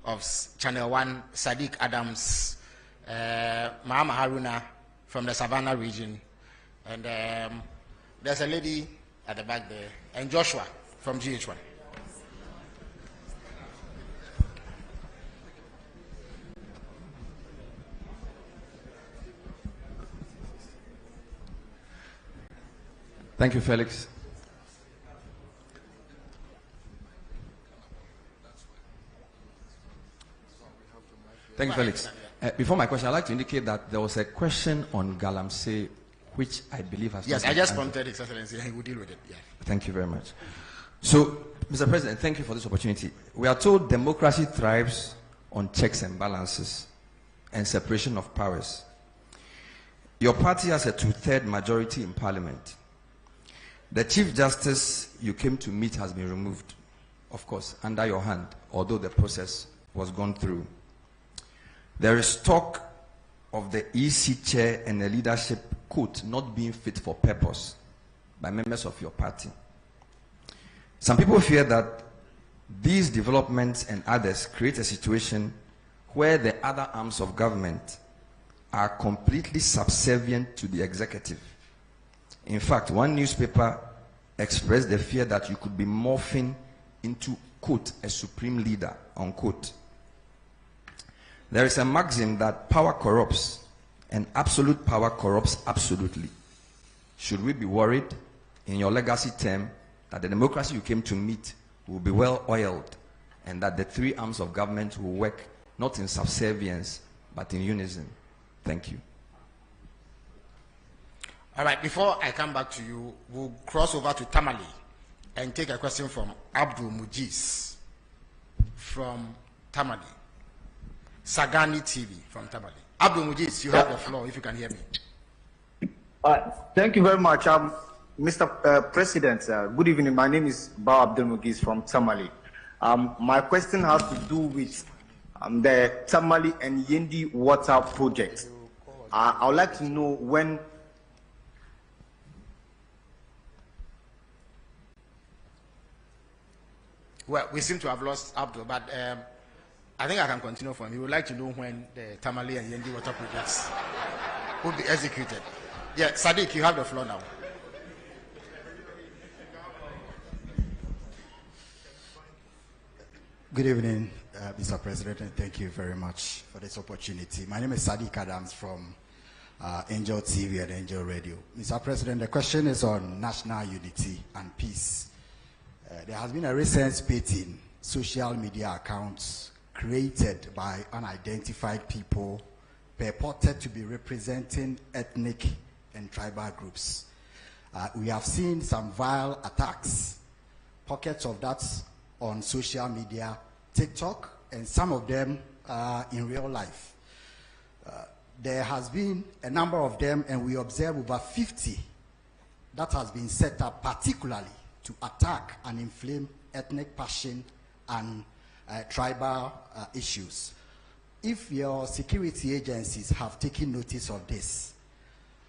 Speaker 2: of Channel 1, Sadiq Adams, Mahama Haruna from the Savannah region, and there's a lady at the back there, and Joshua from GH1.
Speaker 12: Thank you, Felix. Thank you, Felix. Before my question, I'd like to indicate that there was a question on Galamsey, which I believe has...
Speaker 2: Yes, I just prompted His Excellency, and he will deal with it. Yeah.
Speaker 12: Thank you very much. So, Mr. President, thank you for this opportunity. We are told democracy thrives on checks and balances and separation of powers. Your party has a 2/3 majority in Parliament. The Chief Justice you came to meet has been removed, of course, under your hand, although the process was gone through. There is talk of the EC chair and the leadership, quote, not being fit for purpose by members of your party. Some people fear that these developments and others create a situation where the other arms of government are completely subservient to the executive. In fact, one newspaper expressed the fear that you could be morphing into, quote, a supreme leader, unquote. There is a maxim that power corrupts, and absolute power corrupts absolutely. Should we be worried, in your legacy term, that the democracy you came to meet will be well oiled, and that the three arms of government will work not in subservience, but in unison? Thank you.
Speaker 2: All right, before I come back to you, we'll cross over to Tamale and take a question from Abdul Mujiz from Tamale. Sagani TV from Tamale. Abdul Mujiz, you have the floor if you can hear me.
Speaker 13: Thank you very much. Mr. President, good evening. My name is Ba Abdul Mujiz from Tamale. My question has to do with the Tamale and Yendi water project. I would like to know when.
Speaker 2: Well, we seem to have lost Abdul, but I think I can continue for him. He would like to know when the Tamale and Yendi water projects will be executed. Yeah, Sadiq, you have the floor now.
Speaker 14: Good evening, Mr. President, and thank you very much for this opportunity. My name is Sadiq Adams from Angel TV and Angel Radio. Mr. President, the question is on national unity and peace. There has been a recent spate in social media accounts created by unidentified people purported to be representing ethnic and tribal groups. We have seen some vile attacks, pockets of that on social media, TikTok, and some of them in real life. There has been a number of them, and we observe over 50 that has been set up particularly to attack and inflame ethnic passion and tribal issues. If your security agencies have taken notice of this,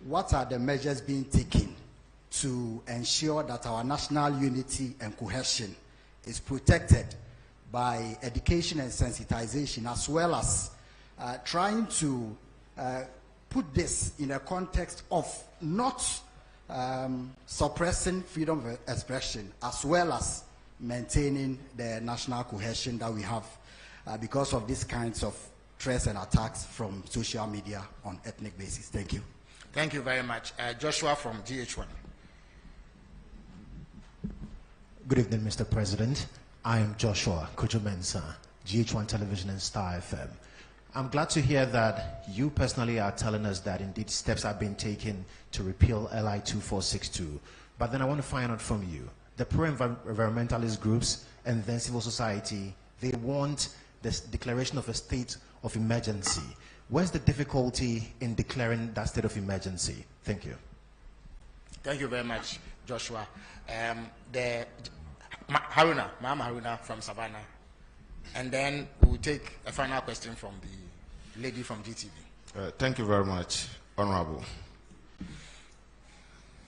Speaker 14: what are the measures being taken to ensure that our national unity and cohesion is protected by education and sensitization, as well as trying to put this in a context of not suppressing freedom of expression, as well as maintaining the national cohesion that we have because of these kinds of threats and attacks from social media on ethnic basis. Thank you.
Speaker 2: Thank you very much. Joshua from GH1.
Speaker 15: Good evening, Mr. President. I am Joshua Kojo-Mensah, GH1 Television and Star FM. I'm glad to hear that you personally are telling us that indeed steps have been taken to repeal LI 2462. But then I want to find out from you, the pro-environmentalist groups and then civil society, they want this declaration of a state of emergency. Where's the difficulty in declaring that state of emergency? Thank you.
Speaker 2: Thank you very much, Joshua. Haruna, Ma'am Haruna from Savannah. And then we will take a final question from the lady from GTV.
Speaker 16: Thank you very much, Honorable.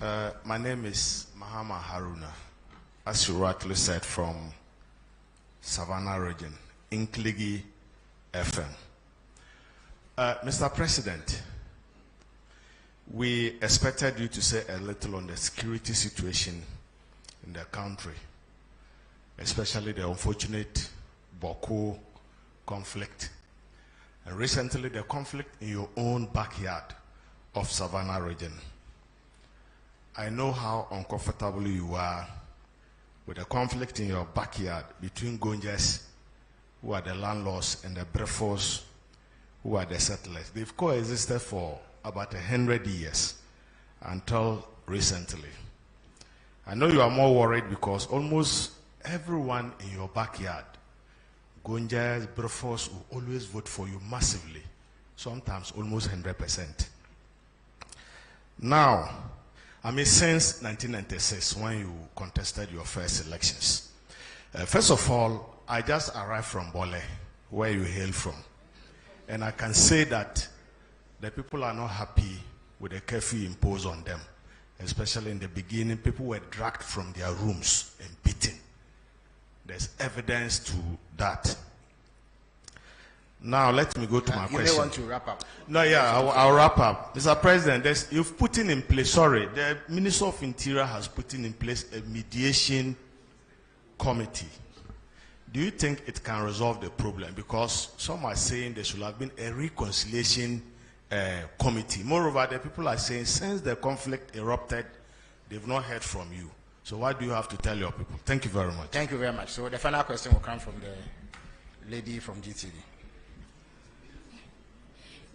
Speaker 16: My name is Mahama Haruna, as you rightly said, from Savannah region, Inkligi FM. Mr. President, we expected you to say a little on the security situation in the country, especially the unfortunate Boko conflict, and recently the conflict in your own backyard of Savannah region. I know how uncomfortable you are with the conflict in your backyard between Gonjas, who are the landlords, and the Brefos, who are the settlers. They've coexisted for about 100 years until recently. I know you are more worried because almost everyone in your backyard, Gonjas, Brefos, will always vote for you massively, sometimes almost 100%. Now, since 1996, when you contested your first elections, first of all, I just arrived from Bole, where you hail from. And I can say that the people are not happy with the curfew imposed on them. Especially in the beginning, people were dragged from their rooms and beaten. There's evidence to that. Now, let me go to my question.
Speaker 2: You may want to wrap up.
Speaker 16: No, yeah, I'll wrap up. Mr. President, you've put in place, the Minister of Interior has put in place a mediation committee. Do you think it can resolve the problem? Because some are saying there should have been a reconciliation committee. Moreover, the people are saying since the conflict erupted, they've not heard from you. So what do you have to tell your people? Thank you very much.
Speaker 2: Thank you very much. So the final question will come from the lady from GTV.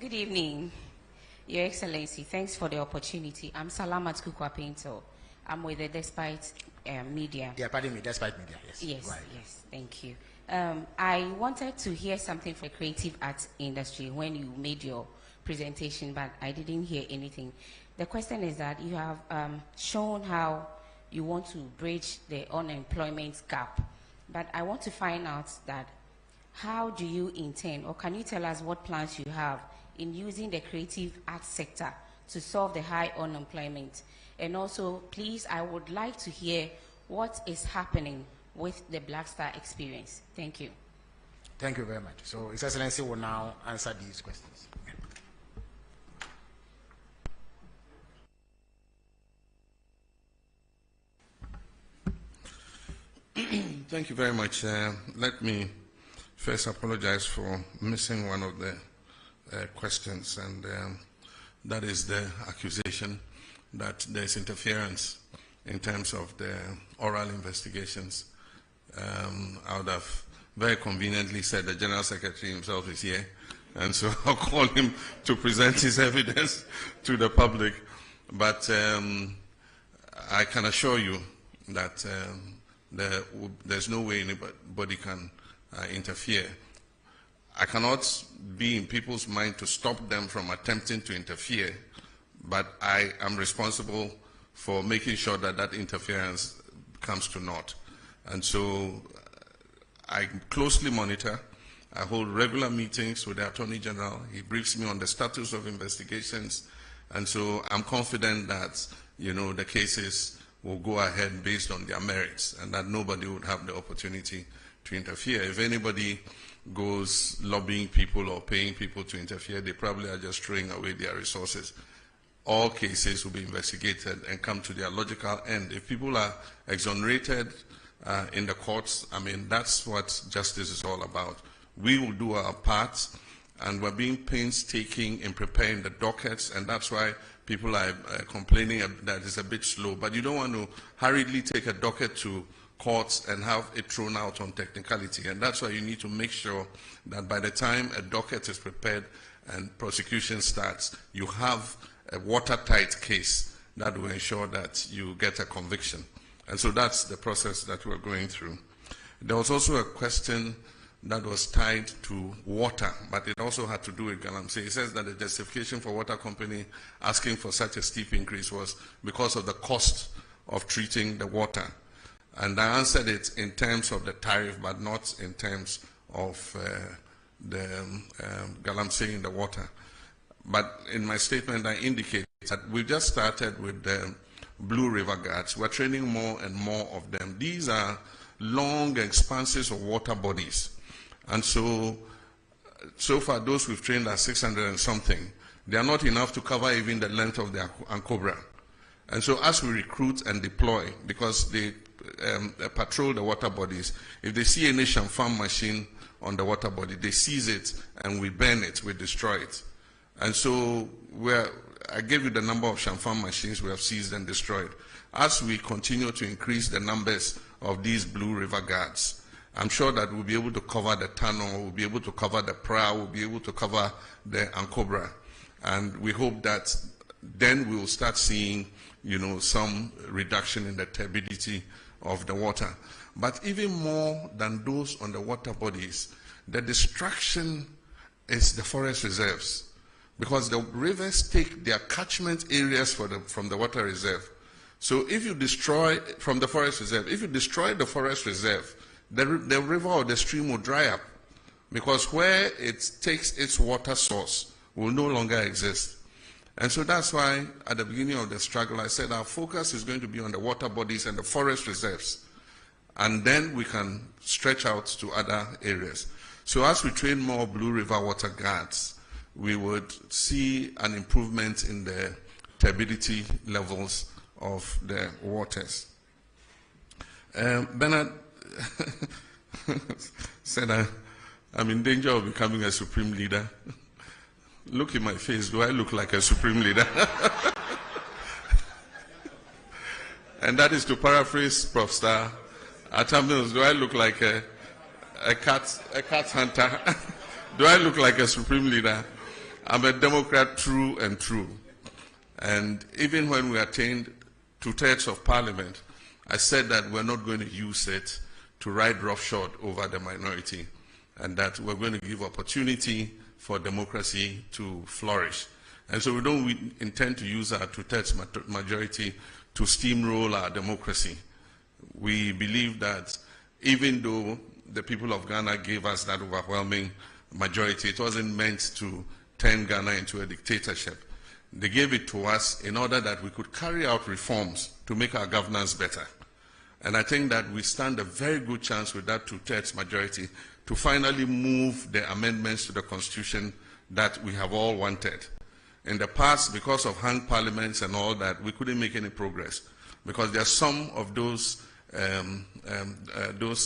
Speaker 17: Good evening, Your Excellency. Thanks for the opportunity. I'm Salamat Kukwa Pinto. I'm with the Despite Media.
Speaker 2: Yeah, pardon me, Despite Media, yes.
Speaker 17: Yes,
Speaker 2: right.
Speaker 17: yes, thank you. I wanted to hear something for the creative arts industry when you made your presentation, but I didn't hear anything. The question is that you have shown how you want to bridge the unemployment gap, but I want to find out that how do you intend, or can you tell us what plans you have in using the creative arts sector to solve the high unemployment? And also, please, I would like to hear what is happening with the Black Star experience. Thank you.
Speaker 2: Thank you very much. So His Excellency will now answer these questions.
Speaker 1: Thank you very much. Let me first apologize for missing one of the questions, and that is the accusation that there's interference in terms of the oral investigations. I would have very conveniently said the General Secretary himself is here, and so I'll call him to present his evidence to the public. But I can assure you that there's no way anybody can interfere. I cannot be in people's mind to stop them from attempting to interfere, but I am responsible for making sure that that interference comes to naught. And so I closely monitor. I hold regular meetings with the Attorney General. He briefs me on the status of investigations. And so I'm confident that, the cases will go ahead based on their merits, and that nobody would have the opportunity to interfere. If anybody goes lobbying people or paying people to interfere, they probably are just throwing away their resources. All cases will be investigated and come to their logical end. If people are exonerated in the courts, I mean, that's what justice is all about. We will do our part, and we're being painstaking in preparing the dockets, and that's why people are complaining that it's a bit slow. But you don't want to hurriedly take a docket to courts and have it thrown out on technicality. And that's why you need to make sure that by the time a docket is prepared and prosecution starts, you have a watertight case that will ensure that you get a conviction. And so that's the process that we're going through. There was also a question that was tied to water, but it also had to do with Galamsey. It says that the justification for water company asking for such a steep increase was because of the cost of treating the water. And I answered it in terms of the tariff, but not in terms of the Galamsey in the water. But in my statement, I indicate that we just started with the Blue River Guards. We're training more and more of them. These are long expanses of water bodies. And so far, those we've trained are 600 and something. They are not enough to cover even the length of the Ankobra. And so as we recruit and deploy, because they patrol the water bodies, if they see any Shamfam machine on the water body, they seize it and we burn it, we destroy it. And so I gave you the number of Shamfam machines we have seized and destroyed. As we continue to increase the numbers of these Blue River Guards, I'm sure that we'll be able to cover the tunnel, we'll be able to cover the prow, we'll be able to cover the Ankobra. And we hope that then we'll start seeing, some reduction in the turbidity of the water. But even more than those on the water bodies, the destruction is the forest reserves. Because the rivers take their catchment areas from the water reserve. So if you destroy, from the forest reserve, if you destroy the forest reserve, the river or the stream will dry up, because where it takes its water source will no longer exist. And so that's why at the beginning of the struggle I said our focus is going to be on the water bodies and the forest reserves, and then we can stretch out to other areas. So as we train more Blue River Water Guards, we would see an improvement in the turbidity levels of the waters. Bernard said I'm in danger of becoming a supreme leader. Look in my face, do I look like a supreme leader? And that is to paraphrase Prof. Star Atamils, do I look like a cat hunter? Do I look like a supreme leader? I'm a Democrat true and true. And even when we attained 2/3 of Parliament, I said that we're not going to use it to ride roughshod over the minority, and that we're going to give opportunity for democracy to flourish. And so we don't intend to use our 2/3 majority to steamroll our democracy. We believe that even though the people of Ghana gave us that overwhelming majority, it wasn't meant to turn Ghana into a dictatorship. They gave it to us in order that we could carry out reforms to make our governance better. And I think that we stand a very good chance with that 2/3 majority to finally move the amendments to the Constitution that we have all wanted. In the past, because of hung parliaments and all that, we couldn't make any progress, because there are some of those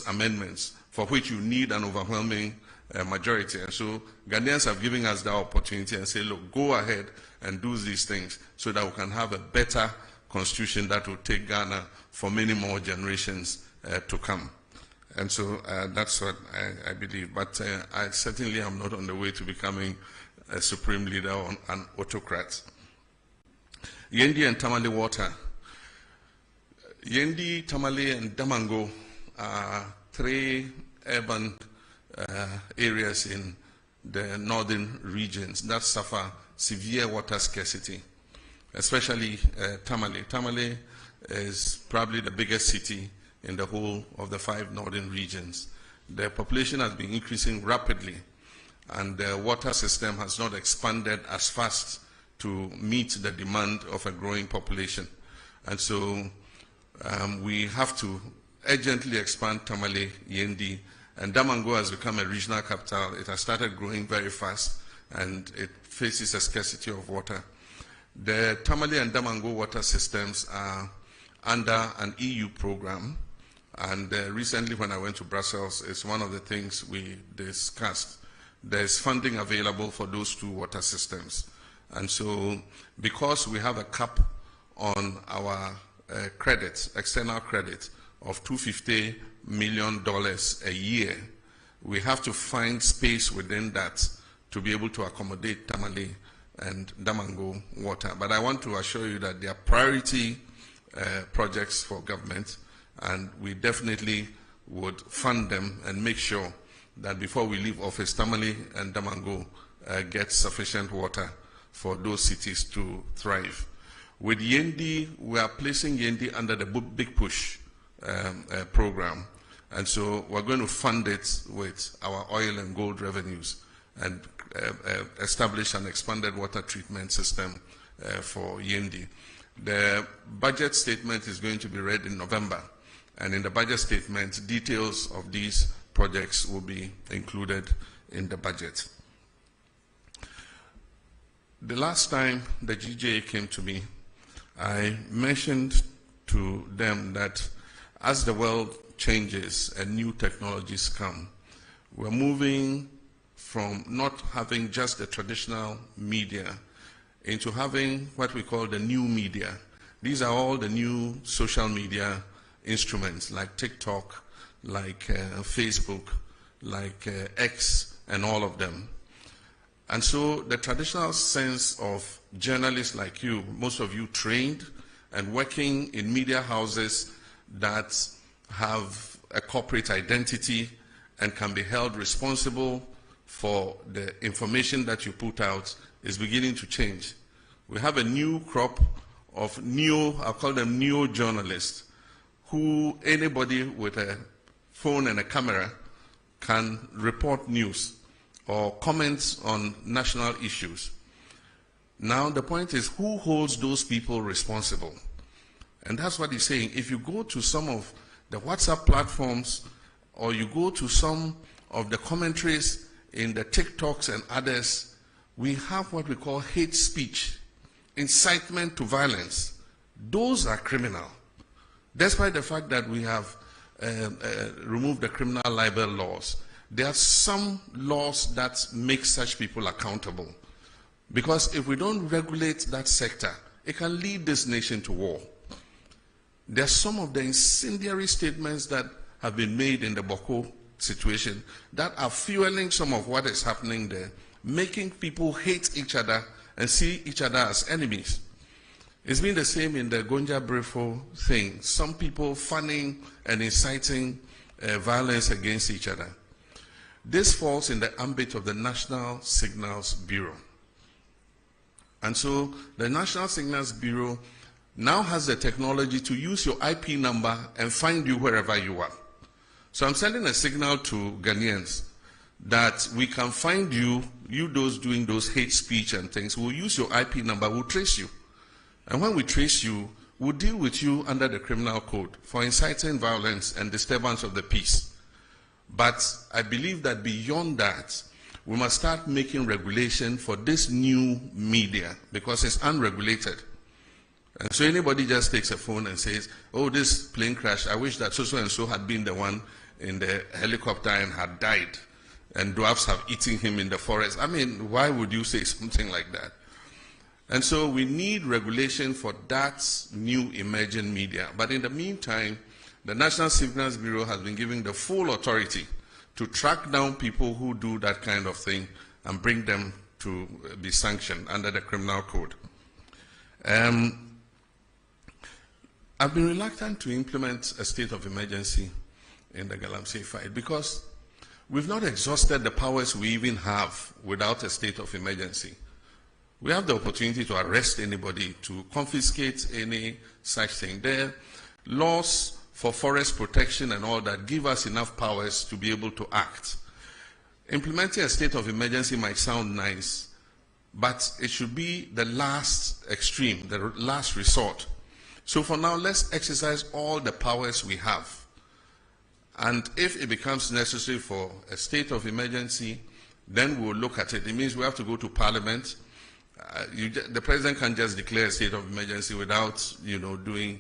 Speaker 1: amendments for which you need an overwhelming majority. And so Ghanaians have given us that opportunity and say, look, go ahead and do these things so that we can have a better constitution that will take Ghana for many more generations to come. And so that's what I believe. But I certainly am not on the way to becoming a supreme leader or an autocrat. Yendi and Tamale water. Yendi, Tamale, and Damango are 3 urban areas in the northern regions that suffer severe water scarcity, especially Tamale. Tamale is probably the biggest city in the whole of the 5 northern regions. The population has been increasing rapidly, and the water system has not expanded as fast to meet the demand of a growing population. And so we have to urgently expand Tamale, Yendi, And Damango has become a regional capital. It has started growing very fast, and it faces a scarcity of water. The Tamale and Damango water systems are under an EU program, and recently when I went to Brussels, it's one of the things we discussed. There's funding available for those two water systems. And so because we have a cap on our credit, external credit of $250 million a year, we have to find space within that to be able to accommodate Tamale and Damango water. But I want to assure you that they are priority projects for government, and we definitely would fund them and make sure that before we leave office, Tamale and Damango get sufficient water for those cities to thrive. With Yendi, we are placing Yendi under the Big Push program, and so we're going to fund it with our oil and gold revenues and establish an expanded water treatment system for Yendi. The budget statement is going to be read in November, and in the budget statement, details of these projects will be included in the budget. The last time the GJA came to me, I mentioned to them that as the world changes and new technologies come, we're moving from not having just the traditional media into having what we call the new media. These are all the new social media instruments like TikTok, like Facebook, like X, and all of them. And so the traditional sense of journalists like you, most of you trained and working in media houses that have a corporate identity and can be held responsible for the information that you put out, is beginning to change. We have a new crop of I'll call them neo-journalists, who anybody with a phone and a camera can report news or comment on national issues. Now the point is, who holds those people responsible? And that's what he's saying. If you go to some of the WhatsApp platforms, or you go to some of the commentaries in the TikToks and others, we have what we call hate speech, incitement to violence. Those are criminal. Despite the fact that we have removed the criminal libel laws, there are some laws that make such people accountable. Because if we don't regulate that sector, it can lead this nation to war. There are some of the incendiary statements that have been made in the Boko situation that are fueling some of what is happening there, making people hate each other and see each other as enemies. It's been the same in the Gonja Brefo thing. Some people fanning and inciting violence against each other. This falls in the ambit of the National Signals Bureau. And so the National Signals Bureau now has the technology to use your IP number and find you wherever you are. So I'm sending a signal to Ghanaians that we can find you those doing those hate speech and things. We'll use your IP number, we'll trace you. And when we trace you, we'll deal with you under the criminal code for inciting violence and disturbance of the peace. But I believe that beyond that, we must start making regulation for this new media, because it's unregulated. And so anybody just takes a phone and says, oh, this plane crash, I wish that so and so had been the one in the helicopter and had died, and dwarfs have eaten him in the forest. I mean, why would you say something like that? And so we need regulation for that new emerging media. But in the meantime, the National Signals Bureau has been given the full authority to track down people who do that kind of thing and bring them to be sanctioned under the criminal code. I've been reluctant to implement a state of emergency in the Galamsey fight because we've not exhausted the powers we even have without a state of emergency. We have the opportunity to arrest anybody, to confiscate any such thing. There are laws for forest protection and all that give us enough powers to be able to act. Implementing a state of emergency might sound nice, but it should be the last extreme, the last resort. So for now, let's exercise all the powers we have. And if it becomes necessary for a state of emergency, then we'll look at it. It means we have to go to Parliament. The President can't just declare a state of emergency without, going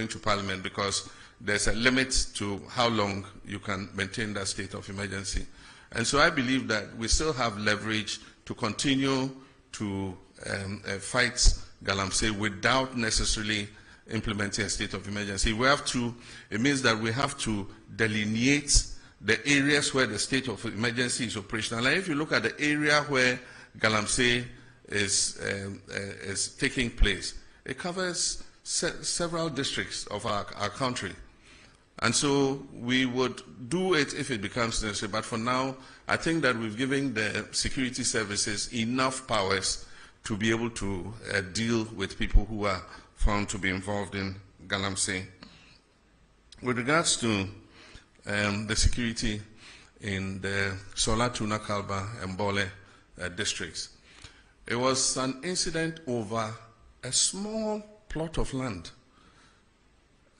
Speaker 1: to Parliament, because there's a limit to how long you can maintain that state of emergency. And so I believe that we still have leverage to continue to fight Galamsey without necessarily implementing a state of emergency. We have to, it means that we have to delineate the areas where the state of emergency is operational. And if you look at the area where Galamsey is taking place, it covers several districts of our country. And so we would do it if it becomes necessary. But for now, I think that we've given the security services enough powers to be able to deal with people who are found to be involved in Galamsey. With regards to the security in the Sola, Tuna, Kalba, and Bole districts, it was an incident over a small plot of land,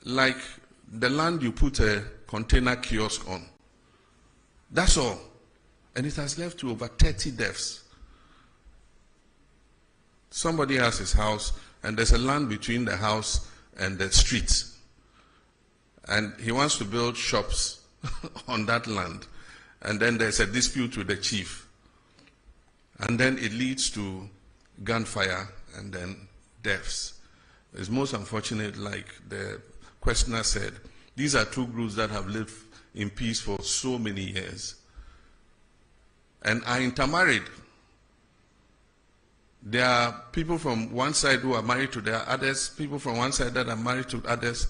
Speaker 1: like the land you put a container kiosk on. That's all. And it has led to over 30 deaths. Somebody has his house, and there's a land between the house and the street. And he wants to build shops on that land. And then there's a dispute with the chief. And then it leads to gunfire and then deaths. It's most unfortunate, like the questioner said, these are two groups that have lived in peace for so many years and are intermarried. There are people from one side who are married to their others, people from one side that are married to others.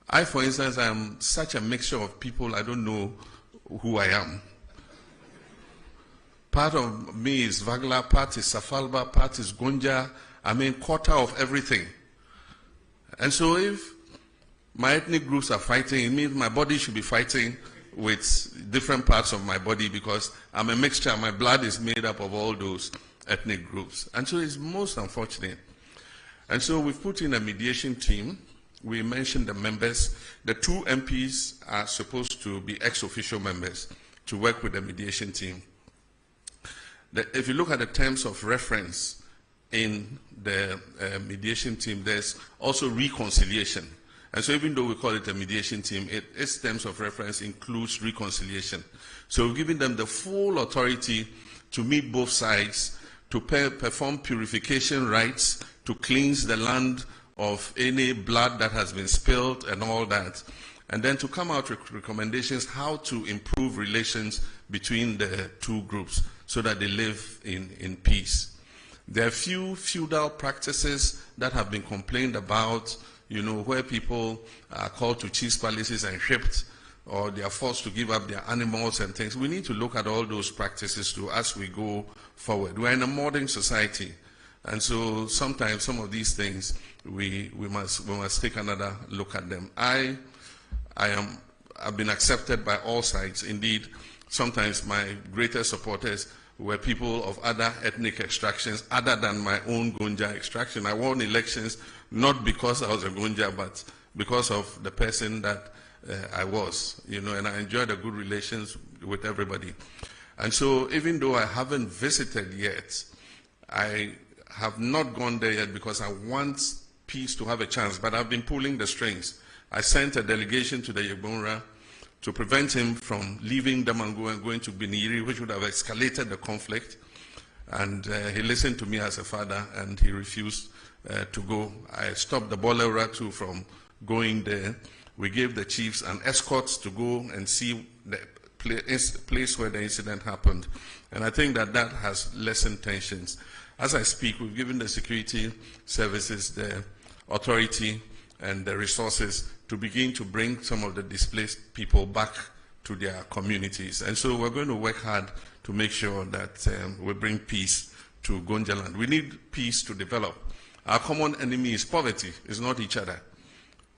Speaker 1: I, for instance, am such a mixture of people, I don't know who I am. Part of me is Vagla, part is Safalba, part is Gonja. I mean, quarter of everything. And so if my ethnic groups are fighting, it means my body should be fighting with different parts of my body, because I'm a mixture. My blood is made up of all those ethnic groups. And so it's most unfortunate. And so we've put in a mediation team. We mentioned the members. The two MPs are supposed to be ex-official members to work with the mediation team. If you look at the terms of reference in the mediation team, there's also reconciliation. And so even though we call it a mediation team, its terms of reference includes reconciliation. So we've given them the full authority to meet both sides, to perform purification rites, to cleanse the land of any blood that has been spilled and all that, and then to come out with recommendations how to improve relations between the two groups so that they live in peace. There are few feudal practices that have been complained about, where people are called to chiefs' palaces and shipped, or they are forced to give up their animals and things. We need to look at all those practices too as we go forward. We're in a modern society, and so sometimes some of these things we must take another look at them. I've been accepted by all sides. Indeed, sometimes my greatest supporters were people of other ethnic extractions other than my own Gonja extraction. I won elections not because I was a Gonja, but because of the person that I was, and I enjoyed a good relations with everybody. And so even though I haven't visited yet, I have not gone there yet because I want peace to have a chance, but I've been pulling the strings. I sent a delegation to the Yegbonra to prevent him from leaving Damango and going to Biniri, which would have escalated the conflict. And he listened to me as a father, and he refused to go. I stopped the Bolera too from going there. We gave the chiefs an escort to go and see the place where the incident happened. And I think that that has lessened tensions. As I speak, we've given the security services the authority and the resources to begin to bring some of the displaced people back to their communities. And so we're going to work hard to make sure that we bring peace to Gonjaland. We need peace to develop. Our common enemy is poverty, it's not each other.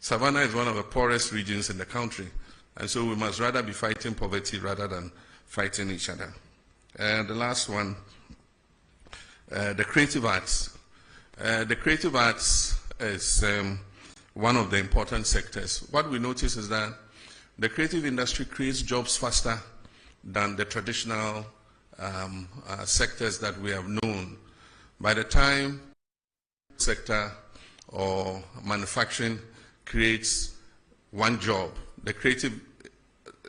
Speaker 1: Savannah is one of the poorest regions in the country, and so we must rather be fighting poverty rather than fighting each other. The last one, the creative arts. The creative arts is one of the important sectors. What we notice is that The creative industry creates jobs faster than the traditional sectors that we have known. By the time sector or manufacturing creates one job, the creative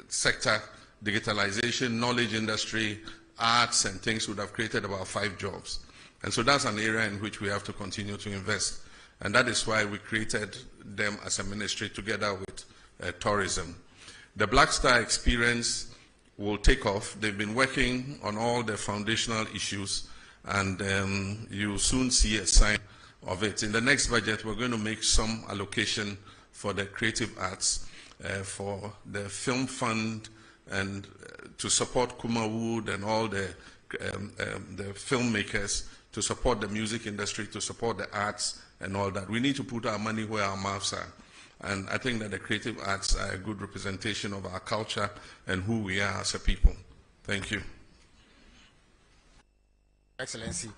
Speaker 1: sector, digitalization, knowledge industry, arts and things would have created about 5 jobs. And so that's an area in which we have to continue to invest. And that is why we created them as a ministry together with tourism. The Black Star experience will take off. They've been working on all the foundational issues, and you'll soon see a sign of it. In the next budget, we're going to make some allocation for the creative arts, for the film fund, and to support Kuma Wood and all the filmmakers, to support the music industry, to support the arts and all that. We need to put our money where our mouths are. And I think that the creative arts are a good representation of our culture and who we are as a people. Thank you.
Speaker 2: Excellency.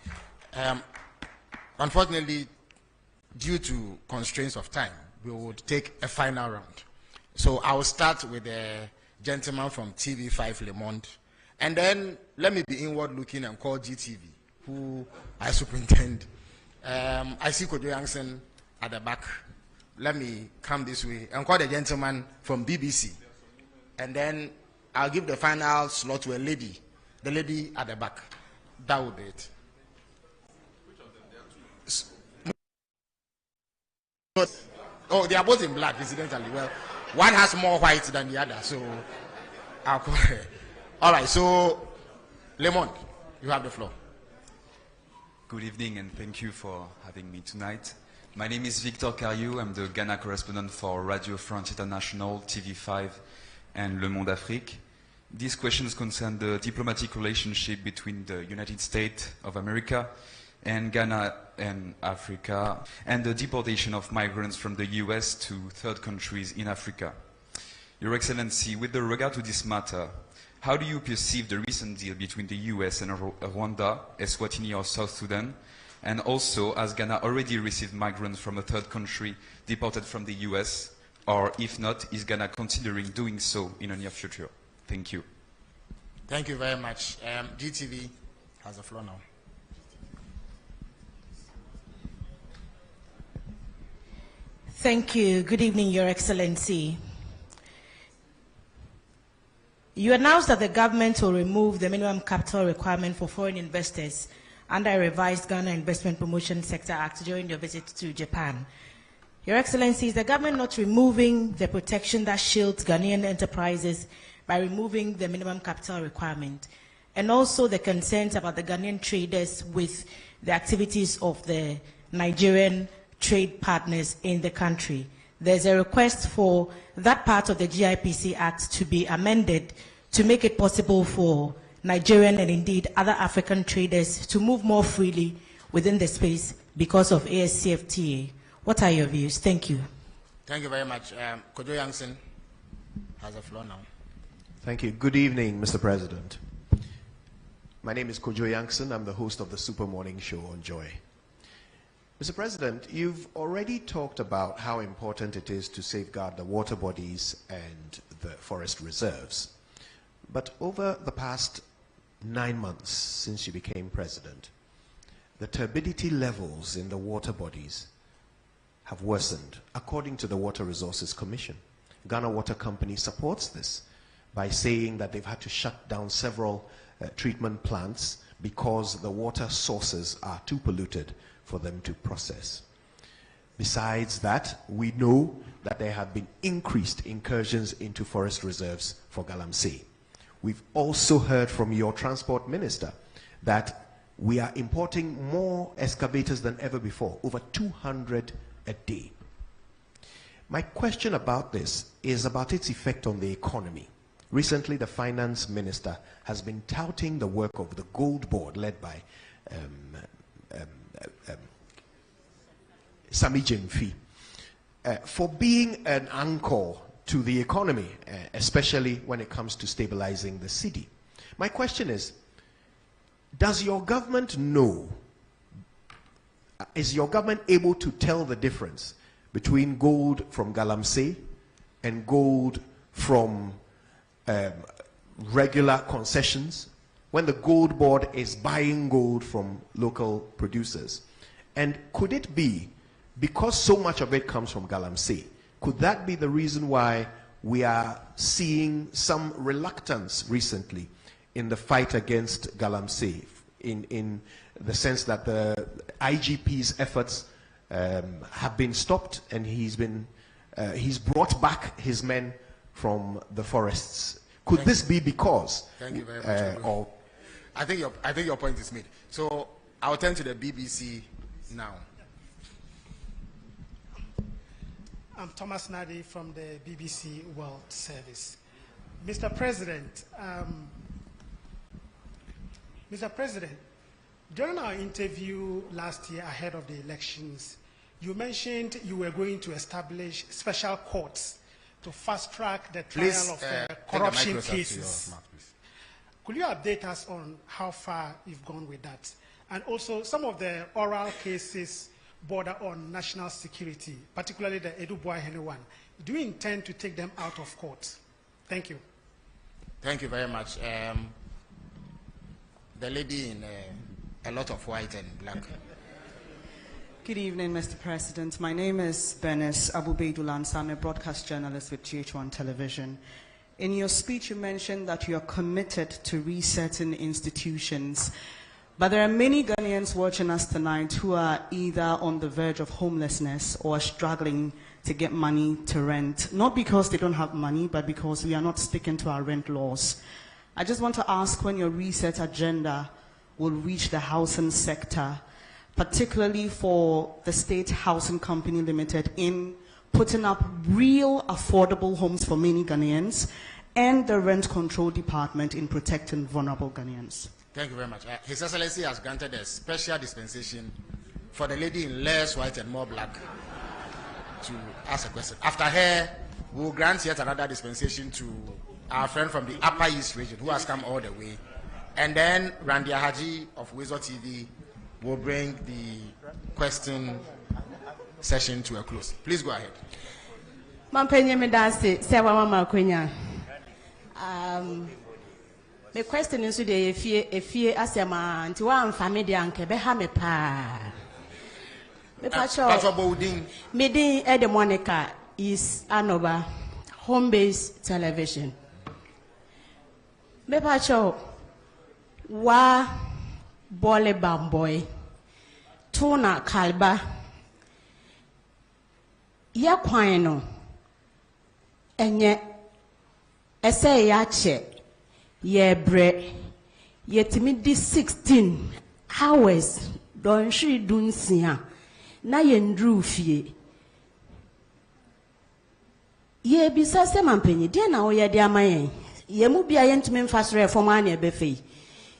Speaker 2: Unfortunately, due to constraints of time, we would take a final round. So I will start with the gentleman from TV5 Le Monde, and then let me be inward looking and call GTV, who I superintend. I see Kojo Yankson at the back. Let me come this way and call the gentleman from BBC, and then I'll give the final slot to a lady, the lady at the back. That would be it. Oh, they are both in black, incidentally. Well, one has more white than the other, so I'll call her. All right, so Le Monde, you have the floor.
Speaker 18: Good evening, and thank you for having me tonight. My name is Victor Cariou. I'm the Ghana correspondent for Radio France International, TV5, and Le Monde Afrique. These questions concern the diplomatic relationship between the United States of America and Ghana and Africa, and the deportation of migrants from the US to third countries in Africa. Your Excellency, with regard to this matter, how do you perceive the recent deal between the US and Rwanda, Eswatini or South Sudan? And also, has Ghana already received migrants from a third country deported from the US? Or if not, is Ghana considering doing so in the near future? Thank you.
Speaker 2: Thank you very much. GTV has the floor now.
Speaker 19: Thank you. Good evening, Your Excellency. You announced that the government will remove the minimum capital requirement for foreign investors under a revised Ghana Investment Promotion Sector Act during your visit to Japan. Your Excellency, is the government not removing the protection that shields Ghanaian enterprises by removing the minimum capital requirement? And also the concerns about the Ghanaian traders with the activities of the Nigerian trade partners in the country. There's a request for that part of the GIPC Act to be amended to make it possible for Nigerian and indeed other African traders to move more freely within the space because of ASCFTA. What are your views? Thank you.
Speaker 2: Thank you very much. Kojo Yankson has the floor now.
Speaker 20: Thank you. Good evening, Mr. President. My name is Kojo Yankson. I'm the host of the Super Morning Show on Joy. Mr. President, you've already talked about how important it is to safeguard the water bodies and the forest reserves. But over the past 9 months since you became president, the turbidity levels in the water bodies have worsened, according to the Water Resources Commission. Ghana Water Company supports this by saying that they've had to shut down several treatment plants because the water sources are too polluted for them to process. Besides that, we know that there have been increased incursions into forest reserves for Galamsey. We've also heard from your transport minister that we are importing more excavators than ever before, over 200 a day. My question about this is about its effect on the economy. Recently, the finance minister has been touting the work of the Gold Board led by Sami Jemfi for being an anchor to the economy, especially when it comes to stabilizing the city. My question is, does your government know, is your government able to tell the difference between gold from Galamsey and gold from regular concessions, when the gold board is buying gold from local producers? And could it be, because so much of it comes from Galamsey, could that be the reason why we are seeing some reluctance recently in the fight against Galamsey, in the sense that the IGP's efforts have been stopped, and he's brought back his men from the forests? Could this be because?
Speaker 2: Thank you very much. I think your point is made. So I'll turn to the BBC now.
Speaker 21: I'm Thomas Nadi from the BBC World Service. Mr. President, during our interview last year ahead of the elections, you mentioned you were going to establish special courts to fast-track the trial of corruption cases. Could you update us on how far you've gone with that? And also, some of the oral cases border on national security, particularly the Edu-Boahene one. Do you intend to take them out of court? Thank you.
Speaker 2: Thank you very much. The lady in a lot of white and black.
Speaker 22: Good evening, Mr. President. My name is Benes Abubeidulansa. I'm a broadcast journalist with GH1 Television. In your speech, you mentioned that you are committed to resetting institutions. But there are many Ghanaians watching us tonight who are either on the verge of homelessness or struggling to get money to rent. Not because they don't have money, but because we are not sticking to our rent laws. I just want to ask when your reset agenda will reach the housing sector, particularly for the State Housing Company Limited in putting up real affordable homes for many Ghanaians, and the Rent Control Department in protecting vulnerable Ghanaians.
Speaker 2: Thank you very much. His Excellency has granted a special dispensation for the lady in less white and more black to ask a question. After her, we'll grant yet another dispensation to our friend from the Upper East region who has come all the way. And then Randia Haji of Wezo TV will bring the question session to a close. Please go ahead.
Speaker 19: The question is today if you asema nti wa mfami de anke be ha me pa. Me pacho. Me din Ede Monica is Anoba home-based television. Me pacho wa bole bamboy tuna kalba ya kwan no enye ese ya che ye bre yetimi di 16 hours don shi dunsia na ye ndru fie ye bisa se mampenyi de na wo ye de amayen ye mu bia ye ntumi mfasore foma na ebefe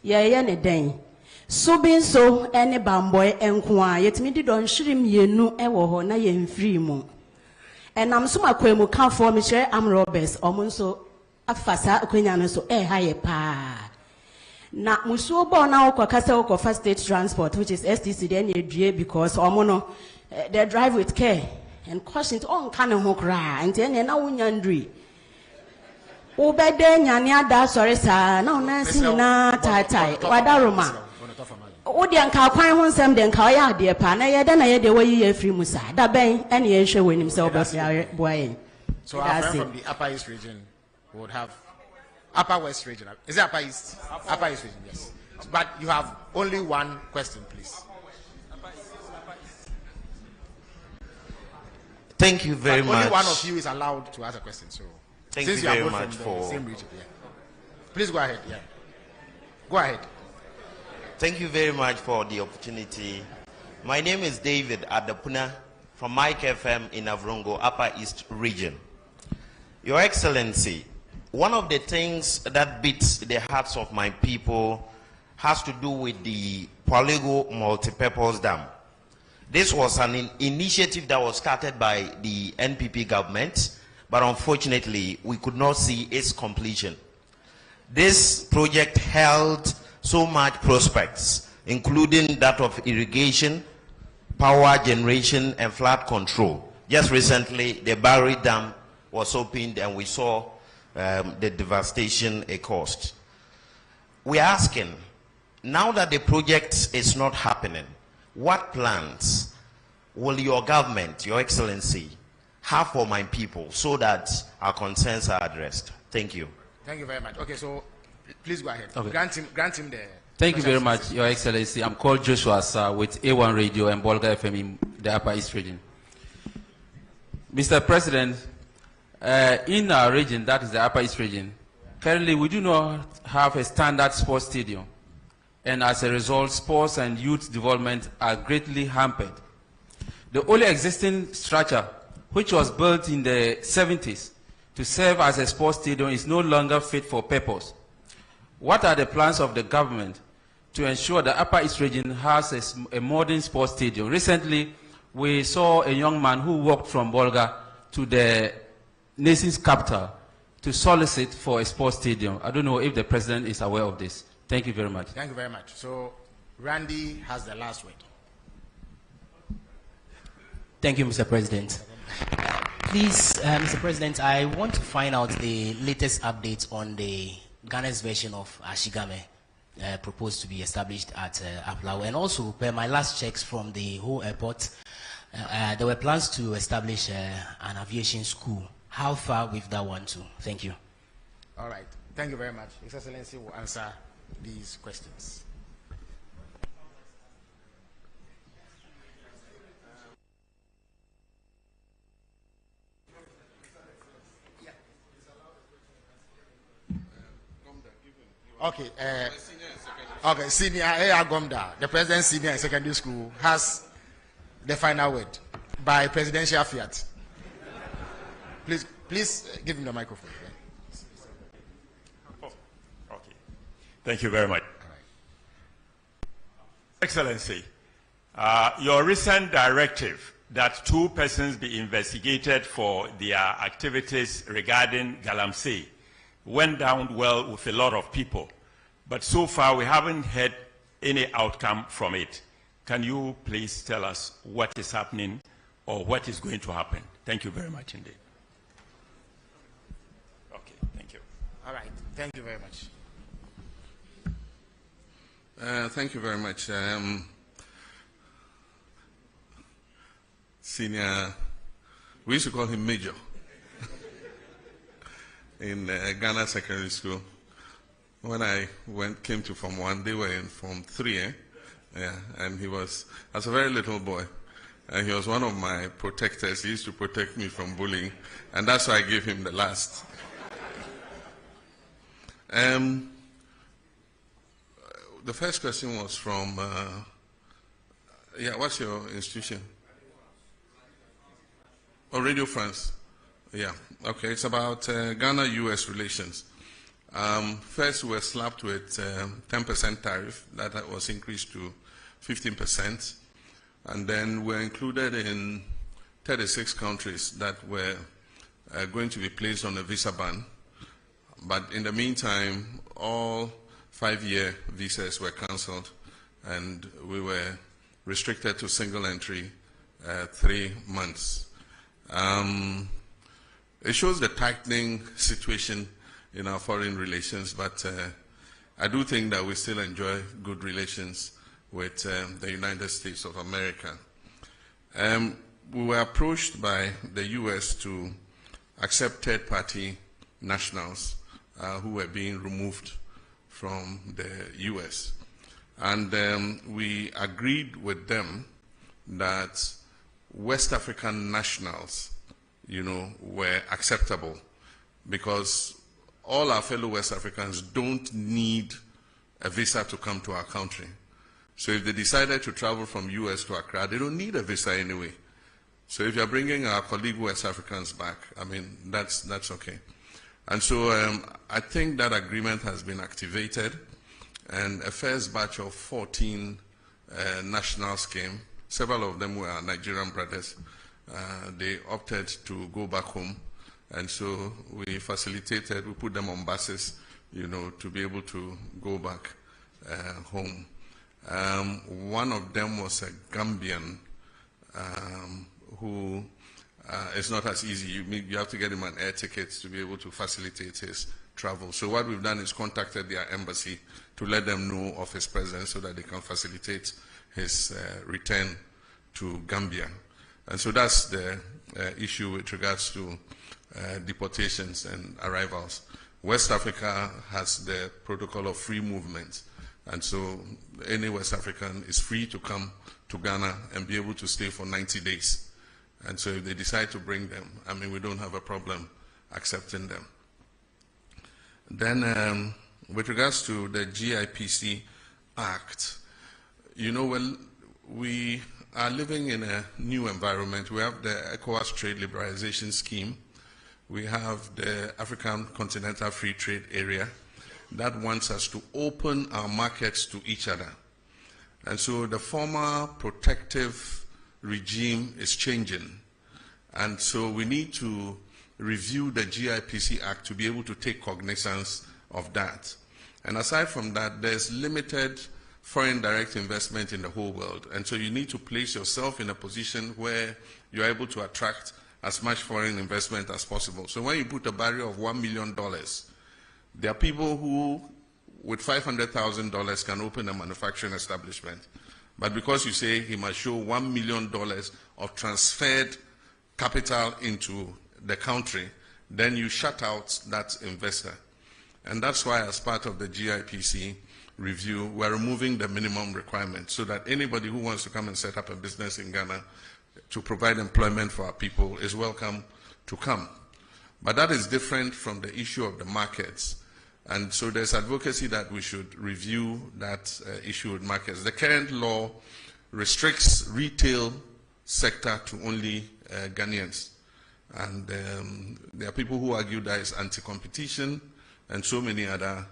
Speaker 19: ye ne den so bin so ene bamboy enko a yetimi di don shirim yenu ewo ho na ye mfiri mu enam so makwemu kan for me chere am robbers omunso afasa akwenya no so haye pa na musuo bo na okokasa okofa state transport which is STC then you due because omono they drive with care and caution to on kan ho kra and then na wunyandri obede nyane ada sori sa na onansi na tai wadaroma odi anka kwan ho nsem de nka oya ade pa na ye de na ye de wayi ye free musa da ben ene ye hwe wenim se obafia boy.
Speaker 2: So our friend from the Upper East region would have Upper West region. Is it Upper East? Upper East region, yes. But you have only one question, please.
Speaker 23: Thank you very much.
Speaker 2: Only one of you is allowed to ask a question. So
Speaker 23: thank
Speaker 2: since
Speaker 23: you
Speaker 2: you
Speaker 23: very
Speaker 2: are
Speaker 23: much
Speaker 2: both from
Speaker 23: for
Speaker 2: the same region, yeah. Please go ahead. Yeah. Go ahead.
Speaker 23: Thank you very much for the opportunity. My name is David Adapuna from Mike FM in Avrongo, Upper East region. Your Excellency, one of the things that beats the hearts of my people has to do with the Polygo Multipurpose Dam. This was an initiative that was started by the NPP government, but unfortunately, we could not see its completion. This project held so much prospects, including that of irrigation, power generation, and flood control. Just recently, the Barry Dam was opened and we saw the devastation it caused. We're asking, now that the project is not happening, what plans will your government, Your Excellency, have for my people so that our concerns are addressed? Thank you.
Speaker 2: Thank you very much. Okay, so please go ahead.
Speaker 3: Okay.
Speaker 2: Grant him the...
Speaker 3: Thank you very much, Your Excellency. I'm called Joshua Sir with A1 Radio and Bolga FM in the Upper East region. Mr. President, in our region, that is the Upper East region, currently we do not have a standard sports stadium. And as a result, sports and youth development are greatly hampered. The only existing structure, which was built in the 70s to serve as a sports stadium, is no longer fit for purpose. What are the plans of the government to ensure the Upper East region has a modern sports stadium? Recently, we saw a young man who walked from Bolga to the nation's capital to solicit for a sports stadium. I don't know if the president is aware of this. Thank you very much.
Speaker 2: Thank you very much. So, Randy has the last word.
Speaker 4: Thank you, Mr. President. Please, Mr. President, I want to find out the latest updates on the Ghana's version of Ashigame proposed to be established at Aplawa. And also, per my last checks from the whole airport, there were plans to establish an aviation school. How far with that one too? Thank you.
Speaker 2: All right. Thank you very much. His Excellency will answer these questions. Okay. Okay. Senior Agomda, the President Senior and Secondary School, has the final word by presidential fiat. Please give him the microphone.
Speaker 5: Oh, okay. Thank you very much. Excellency, your recent directive that 2 persons be investigated for their activities regarding Galamsey went down well with a lot of people, but so far we haven't had any outcome from it. Can you please tell us what is happening or what is going to happen? Thank you very much indeed. Okay, thank you.
Speaker 2: All right, thank you very much.
Speaker 1: Thank you very much. Senior, we used to call him Major in Ghana Secondary School. When I came to Form 1, they were in Form 3, Yeah, and he was, as a very little boy, and he was one of my protectors. He used to protect me from bullying, and that's why I gave him the last. The first question was from, what's your institution? Oh, Radio France. Yeah, okay, it's about Ghana-US relations. First, we were slapped with 10% tariff that was increased to 15%, and then we're included in 36 countries that were going to be placed on a visa ban. But in the meantime, all 5-year visas were cancelled, and we were restricted to single entry 3 months. It shows the tightening situation in our foreign relations, but I do think that we still enjoy good relations with the United States of America. We were approached by the US to accept third-party nationals who were being removed from the US. And we agreed with them that West African nationals, were acceptable, because all our fellow West Africans don't need a visa to come to our country. So if they decided to travel from US to Accra, they don't need a visa anyway. So if you're bringing our colleague West Africans back, I mean, that's okay. And so I think that agreement has been activated, and a first batch of 14 nationals came. Several of them were our Nigerian brothers. They opted to go back home, and so we facilitated, we put them on buses, to be able to go back home. One of them was a Gambian who it's not as easy. You have to get him an air ticket to be able to facilitate his travel. So what we've done is contacted their embassy to let them know of his presence so that they can facilitate his return to Gambia. And so that's the issue with regards to deportations and arrivals. West Africa has the protocol of free movement. And so any West African is free to come to Ghana and be able to stay for 90 days. And so if they decide to bring them, I mean, we don't have a problem accepting them. Then with regards to the GIPC Act, you know, well, we are living in a new environment. We have the ECOWAS Trade Liberalization Scheme. We have the African Continental Free Trade Area that wants us to open our markets to each other. And so the former protective regime is changing. And so we need to review the GIPC Act to be able to take cognizance of that. And aside from that, there's limited foreign direct investment in the whole world. And so you need to place yourself in a position where you're able to attract as much foreign investment as possible. So when you put a barrier of $1 million, there are people who, with $500,000, can open a manufacturing establishment. But because you say he must show $1 million of transferred capital into the country, then you shut out that investor. And that's why, as part of the GIPC review, we're removing the minimum requirement so that anybody who wants to come and set up a business in Ghana to provide employment for our people is welcome to come. But that is different from the issue of the markets. And so there's advocacy that we should review that issue with markets. The current law restricts retail sector to only Ghanaians. And there are people who argue that it's anti-competition and so many other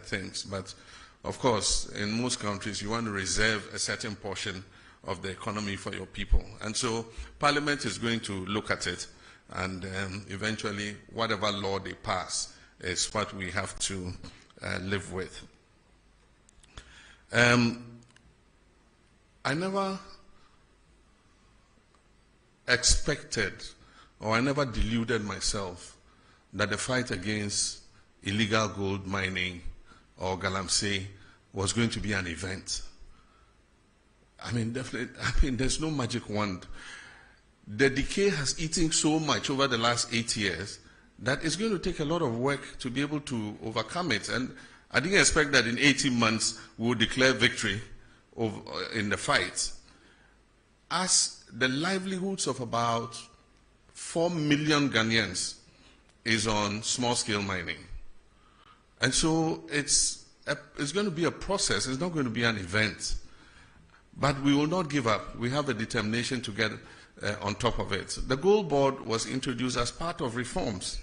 Speaker 1: things. But of course, in most countries, you want to reserve a certain portion of the economy for your people. And so Parliament is going to look at it, and eventually whatever law they pass is what we have to live with. I never expected, or I never deluded myself, that the fight against illegal gold mining or galamsey was going to be an event. I mean, definitely, there's no magic wand. The decay has eaten so much over the last 8 years that it's going to take a lot of work to be able to overcome it. And I didn't expect that in 18 months we would declare victory in the fight. As the livelihoods of about 4 million Ghanaians is on small-scale mining. And so it's going to be a process. It's not going to be an event. But we will not give up. We have a determination to get on top of it. The Gold Board was introduced as part of reforms.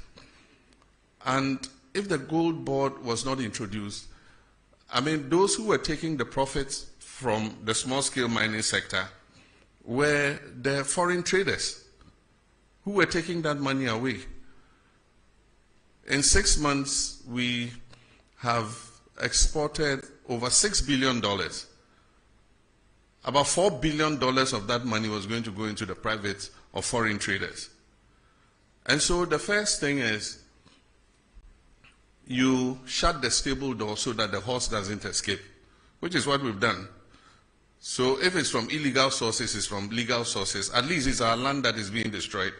Speaker 1: And if the Gold Board was not introduced, I mean, those who were taking the profits from the small-scale mining sector were the foreign traders who were taking that money away. In 6 months, we have exported over $6 billion. About $4 billion of that money was going to go into the private or foreign traders. And so the first thing is you shut the stable door so that the horse doesn't escape, which is what we've done. So if it's from illegal sources, it's from legal sources. At least it's our land that is being destroyed.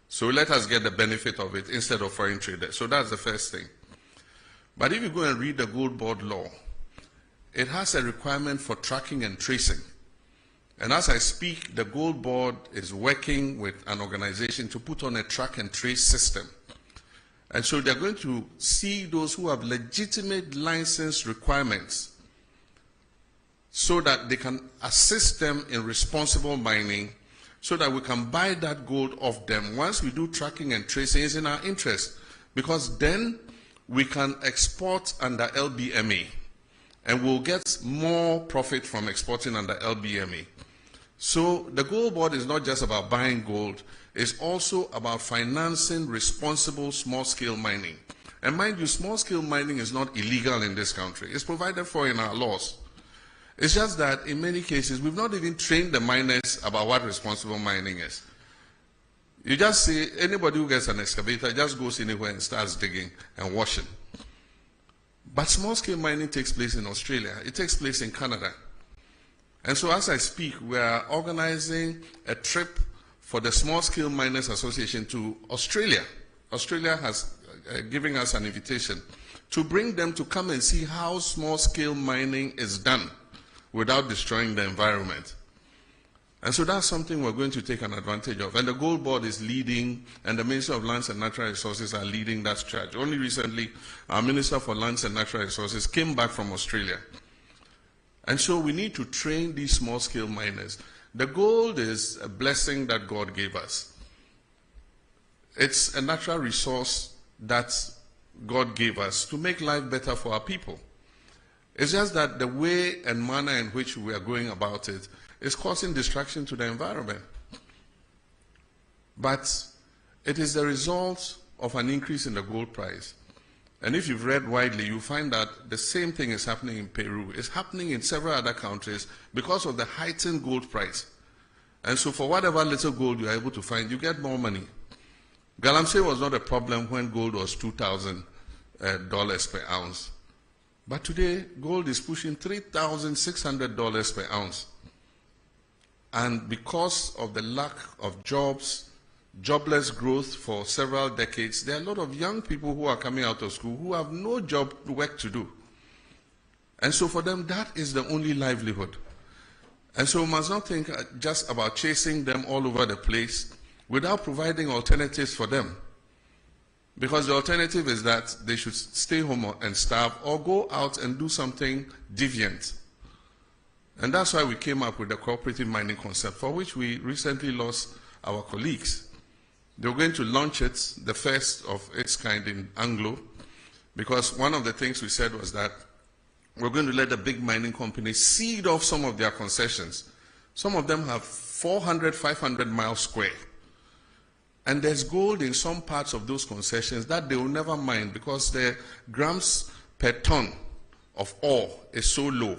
Speaker 1: So let us get the benefit of it instead of foreign traders. So that's the first thing. But if you go and read the Gold Board law, it has a requirement for tracking and tracing. And as I speak, the Gold Board is working with an organization to put on a track and trace system. And so they're going to see those who have legitimate license requirements so that they can assist them in responsible mining so that we can buy that gold off them. Once we do tracking and tracing, it's in our interest because then we can export under LBMA and we'll get more profit from exporting under LBMA. So the Gold Board is not just about buying gold, it's also about financing responsible small-scale mining. And mind you, small-scale mining is not illegal in this country. It's provided for in our laws. It's just that in many cases, we've not even trained the miners about what responsible mining is. You just see anybody who gets an excavator just goes anywhere and starts digging and washing. But small-scale mining takes place in Australia. It takes place in Canada. And so as I speak, we are organizing a trip for the Small-Scale Miners Association to Australia. Australia has given us an invitation to bring them to come and see how small-scale mining is done without destroying the environment. And so that's something we're going to take an advantage of. And the Gold Board is leading, and the Ministry of Lands and Natural Resources are leading that charge. Only recently, our Minister for Lands and Natural Resources came back from Australia. And so we need to train these small-scale miners. The gold is a blessing that God gave us. It's a natural resource that God gave us to make life better for our people. It's just that the way and manner in which we are going about it is causing destruction to the environment. But it is the result of an increase in the gold price. And if you've read widely, you find that the same thing is happening in Peru. It's happening in several other countries because of the heightened gold price. And so for whatever little gold you're able to find, you get more money. Galamsey was not a problem when gold was $2,000 per ounce. But today, gold is pushing $3,600 per ounce. And because of the lack of jobs, jobless growth for several decades, there are a lot of young people who are coming out of school who have no job work to do. And so for them, that is the only livelihood. And so we must not think just about chasing them all over the place without providing alternatives for them. Because the alternative is that they should stay home and starve or go out and do something deviant. And that's why we came up with the cooperative mining concept, for which we recently lost our colleagues. They were going to launch it, the first of its kind in Anglo, because one of the things we said was that we're going to let the big mining companies seed off some of their concessions. Some of them have 400, 500 miles square. And there's gold in some parts of those concessions that they will never mine because the grams per ton of ore is so low.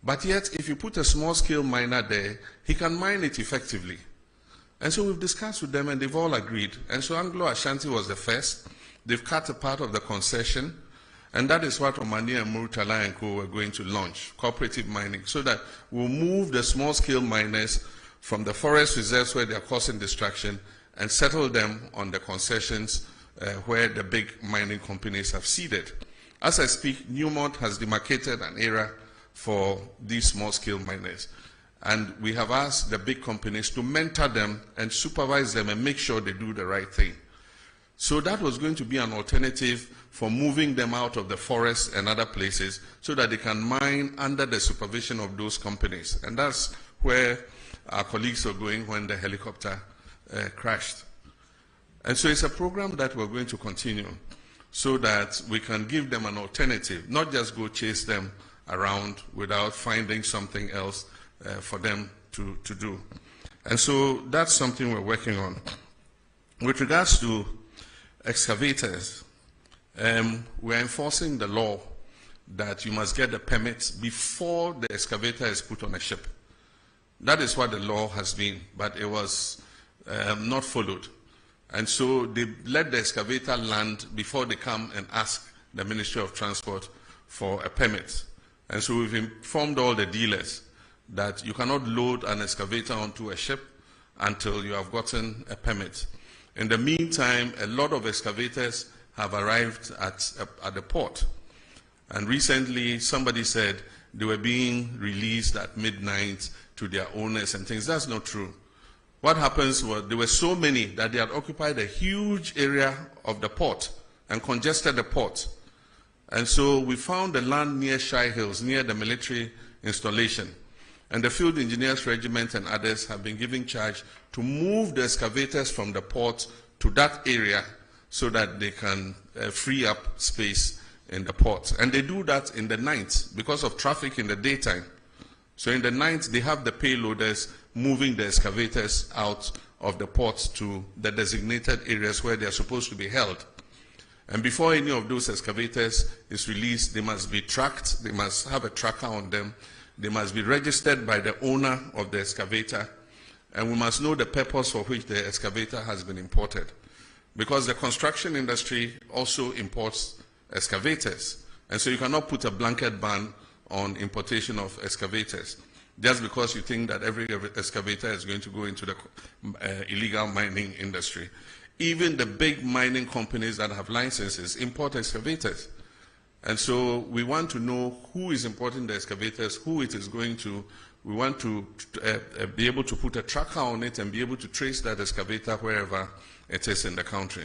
Speaker 1: But yet, if you put a small-scale miner there, he can mine it effectively. And so we've discussed with them and they've all agreed. And so Anglo-Ashanti was the first. They've cut a part of the concession. And that is what Omani and Murtala and Co. were going to launch, cooperative mining, so that we'll move the small-scale miners from the forest reserves where they are causing destruction and settle them on the concessions where the big mining companies have seeded. As I speak, Newmont has demarcated an area for these small-scale miners. And we have asked the big companies to mentor them and supervise them and make sure they do the right thing. So that was going to be an alternative for moving them out of the forest and other places so that they can mine under the supervision of those companies. And that's where our colleagues were going when the helicopter crashed. And so it's a program that we're going to continue so that we can give them an alternative, not just go chase them around without finding something else for them to do. And so that's something we're working on. With regards to excavators, we're enforcing the law that you must get the permits before the excavator is put on a ship. That is what the law has been, but it was not followed. And so they let the excavator land before they come and ask the Ministry of Transport for a permit. And so we've informed all the dealers that you cannot load an excavator onto a ship until you have gotten a permit. In the meantime, a lot of excavators have arrived at the port. And recently, somebody said they were being released at midnight to their owners and things. That's not true. What happens was there were so many that they had occupied a huge area of the port and congested the port. And so we found the land near Shire Hills, near the military installation. And the Field Engineers Regiment and others have been given charge to move the excavators from the port to that area so that they can free up space in the port. And they do that in the night because of traffic in the daytime. So in the night, they have the payloaders moving the excavators out of the port to the designated areas where they are supposed to be held. And before any of those excavators is released, they must be tracked, they must have a tracker on them, they must be registered by the owner of the excavator, and we must know the purpose for which the excavator has been imported. Because the construction industry also imports excavators. And so you cannot put a blanket ban on importation of excavators just because you think that every excavator is going to go into the illegal mining industry. Even the big mining companies that have licenses import excavators. And so we want to know who is importing the excavators, who it is going to. We want to be able to put a tracker on it and be able to trace that excavator wherever it is in the country.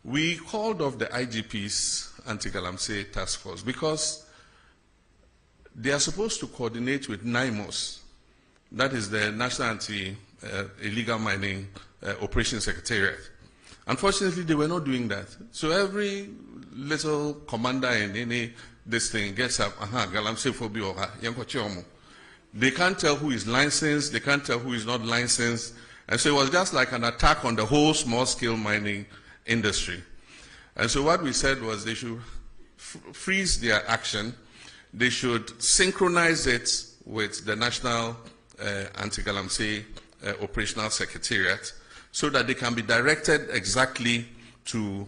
Speaker 1: We called off the IGP's anti-Galamsey task force because they are supposed to coordinate with NIMOS, that is the National Anti-Illegal Mining Operations Secretariat. Unfortunately, they were not doing that. So every little commander in any this thing gets up, Galamsey phobia, they can't tell who is licensed, they can't tell who is not licensed, and so it was just like an attack on the whole small-scale mining industry. And so what we said was they should freeze their action, they should synchronize it with the National Anti-Galamsey Operational Secretariat so that they can be directed exactly to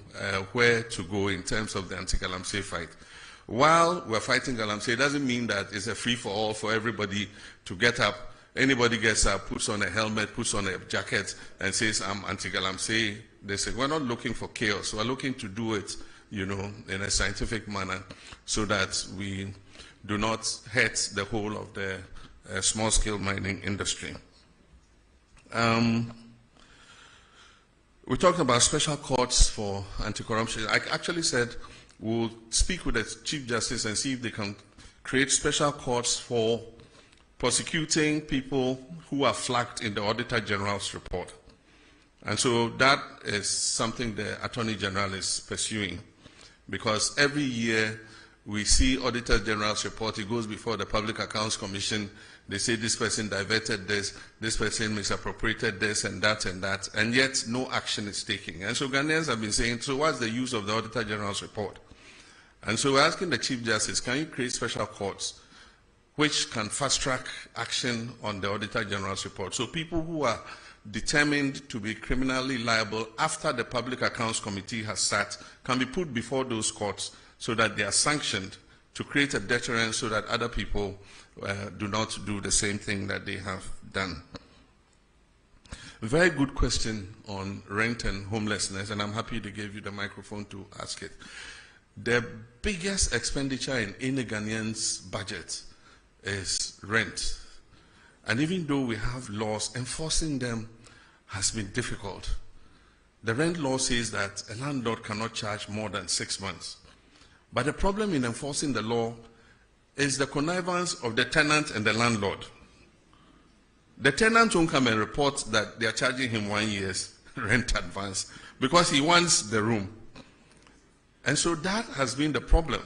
Speaker 1: where to go in terms of the anti-Galamsey fight. While we're fighting Galamsey, it doesn't mean that it's a free-for-all for everybody to get up. Anybody gets up, puts on a helmet, puts on a jacket, and says, I'm anti-Galamsey. They say, we're not looking for chaos. We're looking to do it, in a scientific manner so that we do not hurt the whole of the small-scale mining industry. We talked about special courts for anti-corruption. I actually said we'll speak with the Chief Justice and see if they can create special courts for prosecuting people who are flagged in the Auditor General's report. And so that is something the Attorney General is pursuing, because every year we see Auditor General's report, it goes before the Public Accounts Commission, they say this person diverted this person misappropriated this and that, and yet no action is taken. And so Ghanaians have been saying, so what's the use of the Auditor General's report? And so we're asking the Chief Justice, can you create special courts which can fast-track action on the Auditor General's report? So people who are determined to be criminally liable after the Public Accounts Committee has sat can be put before those courts so that they are sanctioned to create a deterrent so that other people do not do the same thing that they have done. A very good question on rent and homelessness, and I'm happy to give you the microphone to ask it. The biggest expenditure in any Ghanaian's budget is rent. And even though we have laws, enforcing them has been difficult. The rent law says that a landlord cannot charge more than 6 months. But the problem in enforcing the law is the connivance of the tenant and the landlord. The tenant won't come and report that they are charging him 1 year's rent advance because he wants the room. And so that has been the problem.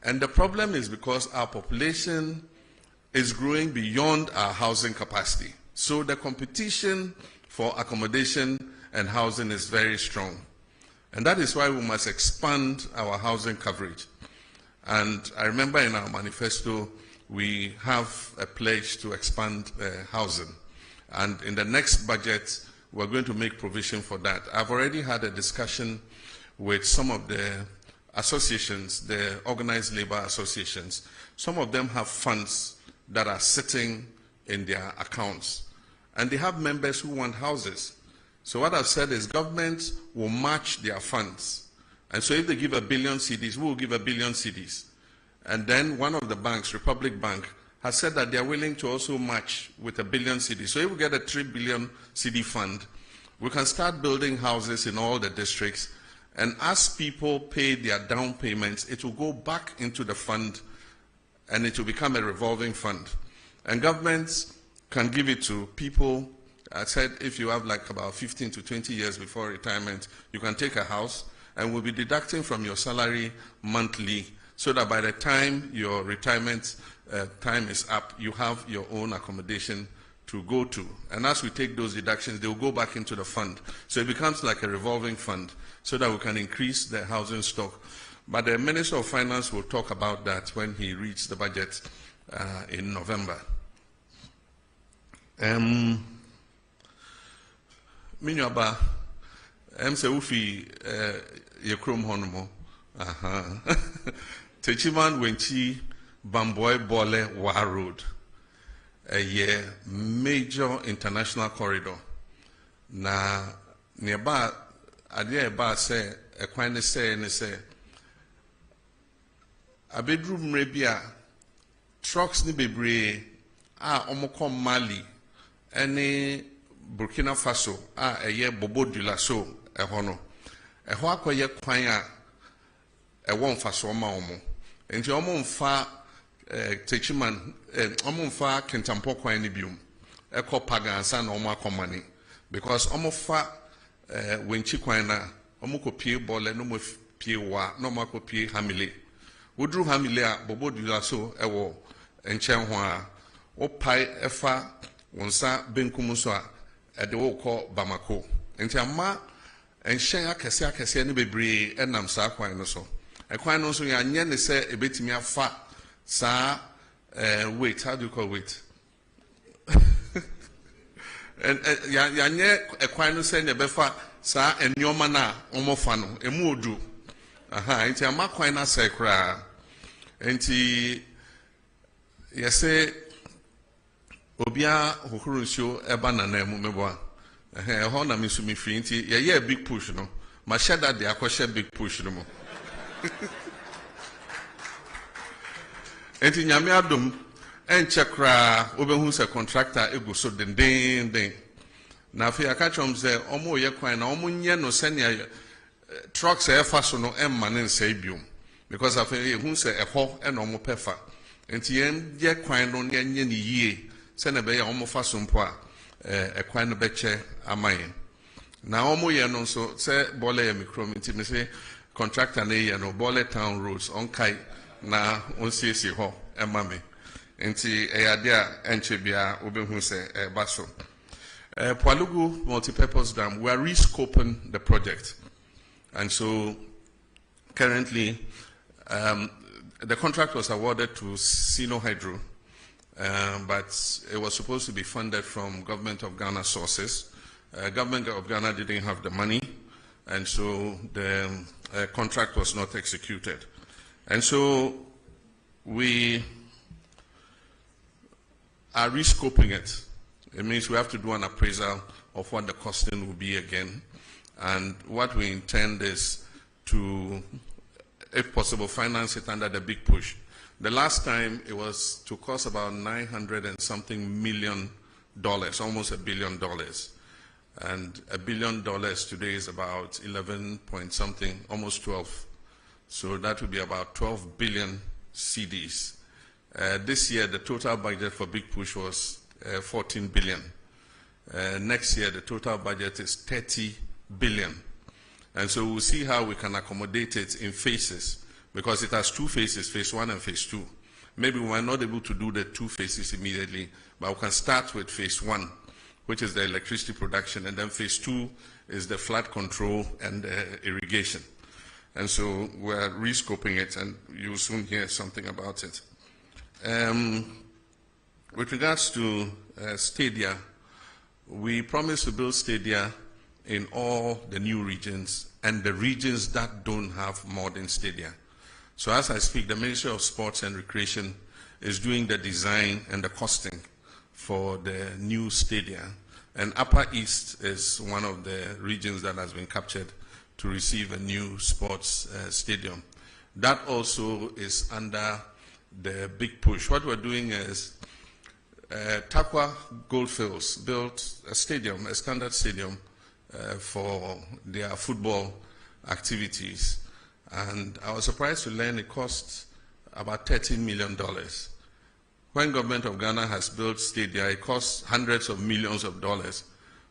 Speaker 1: And the problem is because our population is growing beyond our housing capacity. So the competition for accommodation and housing is very strong. And that is why we must expand our housing coverage. And I remember in our manifesto, we have a pledge to expand housing. And in the next budget, we're going to make provision for that. I've already had a discussion with some of the associations, the organized labor associations. Some of them have funds that are sitting in their accounts. And they have members who want houses. So what I've said is government will match their funds. And so if they give 1 billion cedis, we will give 1 billion cedis. And then one of the banks, Republic Bank, has said that they are willing to also match with 1 billion cedis. So if we get a 3 billion cedi fund, we can start building houses in all the districts. And as people pay their down payments, it will go back into the fund and it will become a revolving fund. And governments can give it to people. I said if you have like about 15 to 20 years before retirement, you can take a house and we'll be deducting from your salary monthly so that by the time your retirement time is up, you have your own accommodation to go to. And as we take those deductions, they will go back into the fund. So it becomes like a revolving fund so that we can increase the housing stock. But the Minister of Finance will talk about that when he reads the budget in November. Minyaba, se ufi yekrom honomo. Techiman wenchi Bamboy Bole Wa Road, a major international corridor. Na nearby, adia ba say a quine say and say a bedroom rebia trucks ni bebre omokom Mali any Burkina Faso a ye Bobo Dula so a hono a hoako ye quine a one faso ma omo and your mom fa Techiman fa Kentampo kwani bium eko pagansa na omo akomani because omo fa wenchi kwana omo ko pie bole no mo pie wa no mo ko pie hamile wodru hamile a Bobo Dula so ewo enchen ho a o pai efa wonsa benkum so a ede wo ko Bamako enti ama enhyen akese ne bebre enam sa kwan no so ekwan no so ya nye ne se ebetimi afa sa wait, how do you call wait? And ya nye ekwan no se ne befa sa enyoma na omofa no emu odu enti ama kwan na se kra enti yese obia hohuru nso eba na na emu mebo ho na misumi free enti ye big push no ma shada de akoshe big push no mo enti nyame adom enche kra obehu se contractor egu so den na afi akachom ze omo ye kwan na omo nye no senia trucks e fa so no emma ne nsa biom because afi ehu se eho e no omo pefa enti ye kwan no nye ni yie se na be ya omo fa so mpo a ekwan no beche amaye na omo ye no so se bole ye mikrom enti me se contractor na ye no bole town roads on kai na onsiesi ho emame enti eyadea enchebia obehu se baso Poalugu multipurpose dam, we are rescoping the project, and so currently the contract was awarded to Sino Hydro, but it was supposed to be funded from Government of Ghana sources. Government of Ghana didn't have the money, and so the contract was not executed. And so we are rescoping it. It means we have to do an appraisal of what the costing will be again. And what we intend is to, if possible, finance it under the big push. The last time it was to cost about $900 and something million, almost $1 billion. And $1 billion today is about 11 point something, almost 12. So that would be about 12 billion CDs. This year, the total budget for Big Push was 14 billion. Next year, the total budget is 30 billion. And so we'll see how we can accommodate it in phases, because it has two phases, phase 1 and phase 2. Maybe we are not able to do the two phases immediately, but we can start with phase 1, which is the electricity production, and then phase 2 is the flood control and irrigation. And so we're rescoping it, and you'll soon hear something about it. With regards to stadia, we promise to build stadia in all the new regions and the regions that don't have modern stadia. So as I speak, the Ministry of Sports and Recreation is doing the design and the costing for the new stadia. And Upper East is one of the regions that has been captured to receive a new sports stadium. That also is under the big push. What we're doing is Takwa Goldfields built a stadium, a standard stadium for their football activities. And I was surprised to learn it cost about $13 million. When government of Ghana has built stadia, it costs hundreds of millions of dollars.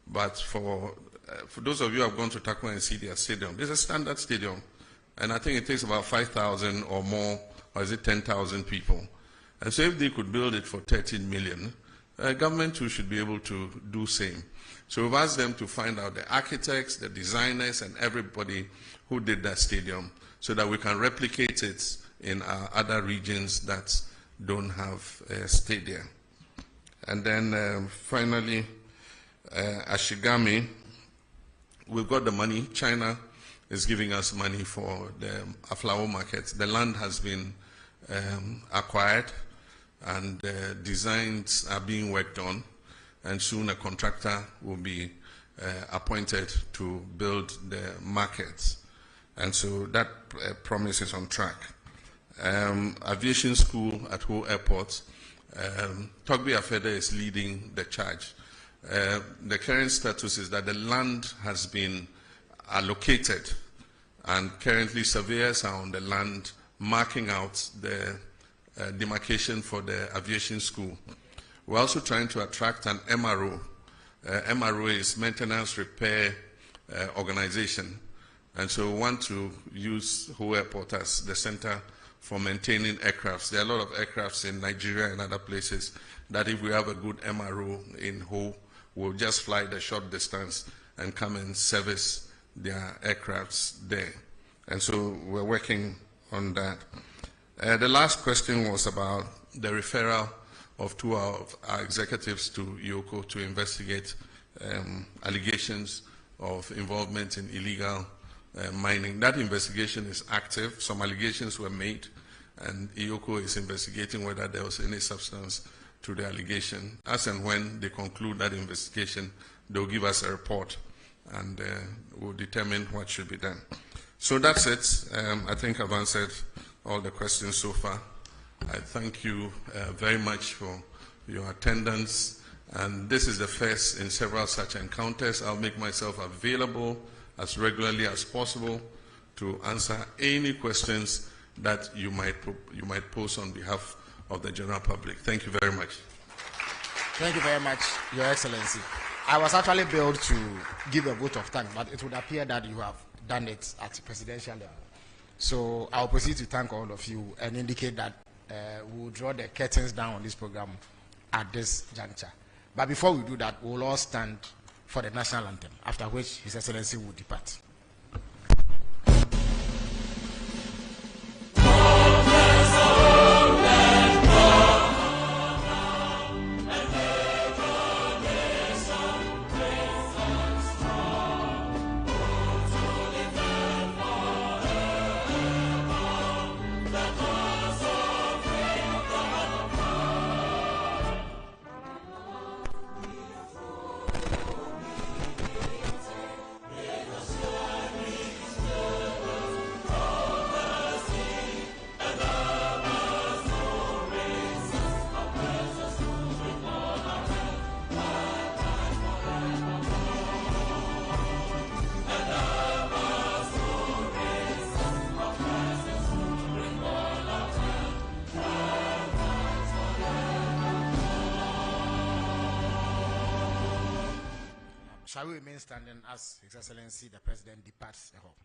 Speaker 1: But for those of you who have gone to Takwa and see their stadium, it's a standard stadium. And I think it takes about 5,000 or more, or is it 10,000 people? And so if they could build it for 13 million, government too should be able to do same. So we've asked them to find out the architects, the designers, and everybody who did that stadium, so that we can replicate it in our other regions that don't have a stadium. And then finally, Ashigami, we've got the money. China is giving us money for the flower market. The land has been acquired, and designs are being worked on, and soon a contractor will be appointed to build the markets. And so that promise is on track. Aviation school at Ho Airport, Togbe Afede is leading the charge. The current status is that the land has been allocated, and currently surveyors are on the land marking out the demarcation for the aviation school. We're also trying to attract an MRO. MRO is Maintenance Repair Organization, and so we want to use Ho Airport as the center for maintaining aircrafts. There are a lot of aircrafts in Nigeria and other places that if we have a good MRO in Ho, we'll just fly the short distance and come and service their aircrafts there. And so we're working on that. The last question was about the referral of two of our executives to IOCO to investigate allegations of involvement in illegal mining. That investigation is active. Some allegations were made, and IOCO is investigating whether there was any substance to the allegation. As and when they conclude that investigation, they'll give us a report, and we'll determine what should be done. So that's it. I think I've answered all the questions so far. I thank you very much for your attendance, and this is the first in several such encounters. I'll make myself available as regularly as possible to answer any questions that you might pose on behalf of the general public. Thank you very much.
Speaker 2: Thank you very much, Your Excellency. I was actually billed to give a vote of thanks, but it would appear that you have done it at the presidential level. So I'll proceed to thank all of you and indicate that we'll draw the curtains down on this program at this juncture. But before we do that, we'll all stand for the national anthem, after which His Excellency will depart. Shall we remain standing as His Excellency the President departs the hall?